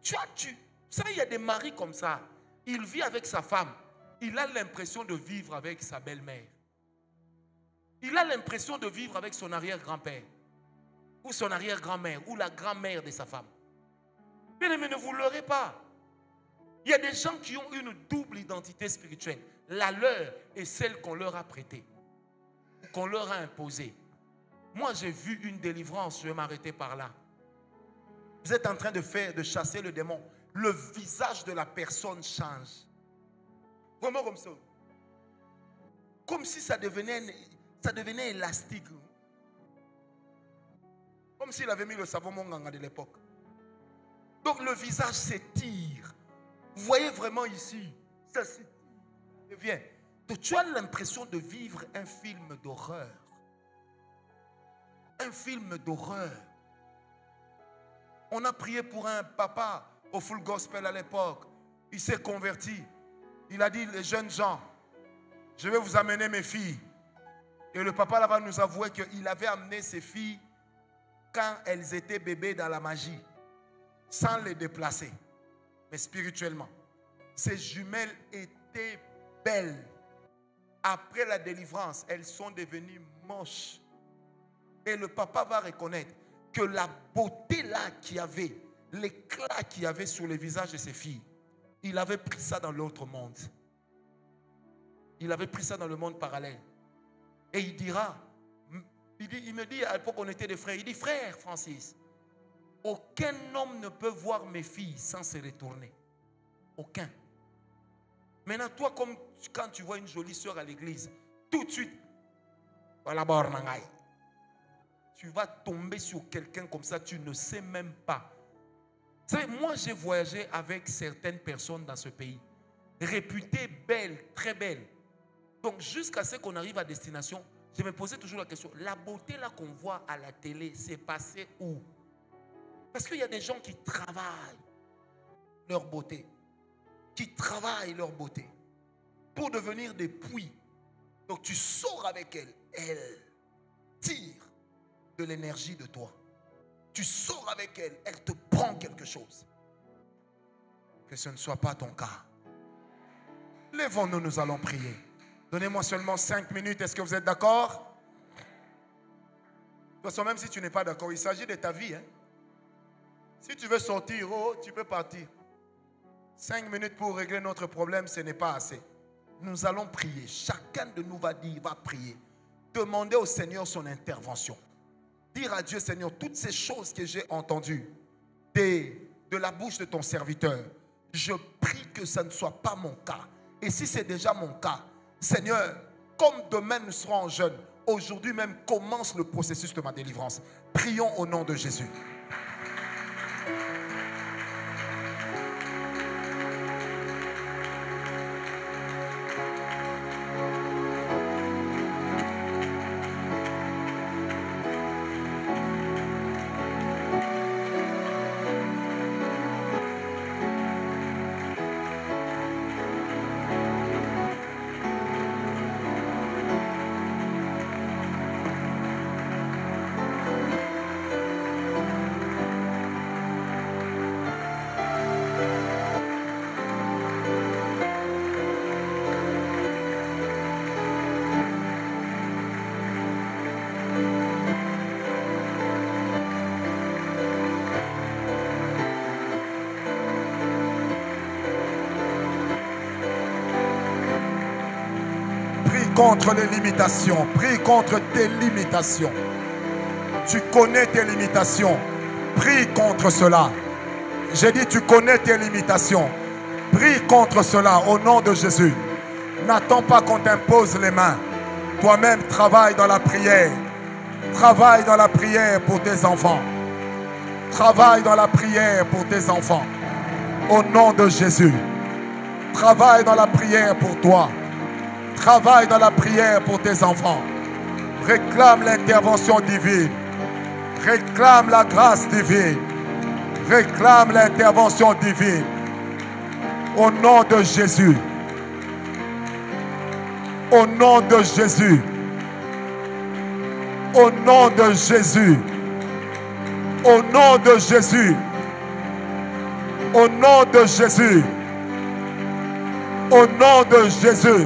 Tu sais, il y a des maris comme ça. Il vit avec sa femme. Il a l'impression de vivre avec sa belle-mère. Il a l'impression de vivre avec son arrière-grand-père. Ou son arrière-grand-mère. Ou la grand-mère de sa femme. Mais ne vous leurrez pas. Il y a des gens qui ont une double identité spirituelle. La leur est celle qu'on leur a prêtée. Qu'on leur a imposée. Moi, j'ai vu une délivrance. Je vais m'arrêter par là. Vous êtes en train de chasser le démon. Le visage de la personne change. Vraiment comme ça. Comme si ça devenait élastique. Comme s'il avait mis le savon monganga de l'époque. Donc le visage s'étire. Vous voyez vraiment ici. Ça s'étire. Viens. Donc tu as l'impression de vivre un film d'horreur. Un film d'horreur. On a prié pour un papa au Full Gospel à l'époque. Il s'est converti. Il a dit, les jeunes gens, je vais vous amener mes filles. Et le papa là-bas nous avouait qu'il avait amené ses filles quand elles étaient bébés dans la magie, sans les déplacer, mais spirituellement. Ces jumelles étaient belles. Après la délivrance, elles sont devenues moches. Et le papa va reconnaître que la beauté là qu'il y avait, l'éclat qu'il y avait sur les visages de ses filles, il avait pris ça dans l'autre monde. Il avait pris ça dans le monde parallèle. Et il dira, il me dit à l'époque on était des frères, il dit, frère Francis, aucun homme ne peut voir mes filles sans se retourner. Aucun. Maintenant, toi, comme quand tu vois une jolie soeur à l'église, tout de suite, voilà, tu vas tomber sur quelqu'un comme ça, tu ne sais même pas. Vous savez, moi j'ai voyagé avec certaines personnes dans ce pays, réputées belles, très belles. Donc jusqu'à ce qu'on arrive à destination, je me posais toujours la question, la beauté là qu'on voit à la télé, c'est passé où? Parce qu'il y a des gens qui travaillent leur beauté, qui travaillent leur beauté pour devenir des puits. Donc tu sors avec elle, elle tire de l'énergie de toi. Tu sors avec elle, elle te prend quelque chose. Que ce ne soit pas ton cas. Lèvons-nous, nous allons prier. Donnez-moi seulement 5 minutes, est-ce que vous êtes d'accord? De toute façon, même si tu n'es pas d'accord, il s'agit de ta vie. Hein? Si tu veux sortir, oh, tu peux partir. 5 minutes pour régler notre problème, ce n'est pas assez. Nous allons prier. Chacun de nous va prier. Demander au Seigneur son intervention. Dire à Dieu, Seigneur, toutes ces choses que j'ai entendues de la bouche de ton serviteur, je prie que ça ne soit pas mon cas. Et si c'est déjà mon cas, Seigneur, comme demain nous serons en jeûne, aujourd'hui même commence le processus de ma délivrance. Prions au nom de Jésus. Contre les limitations, prie contre tes limitations. Tu connais tes limitations, prie contre cela. J'ai dit tu connais tes limitations, prie contre cela au nom de Jésus. N'attends pas qu'on t'impose les mains. Toi-même travaille dans la prière. Travaille dans la prière pour tes enfants. Travaille dans la prière pour tes enfants. Au nom de Jésus. Travaille dans la prière pour toi. Travaille dans la prière pour tes enfants. Réclame l'intervention divine. Réclame la grâce divine. Réclame l'intervention divine. Au nom de Jésus. Au nom de Jésus. Au nom de Jésus. Au nom de Jésus. Au nom de Jésus. Au nom de Jésus.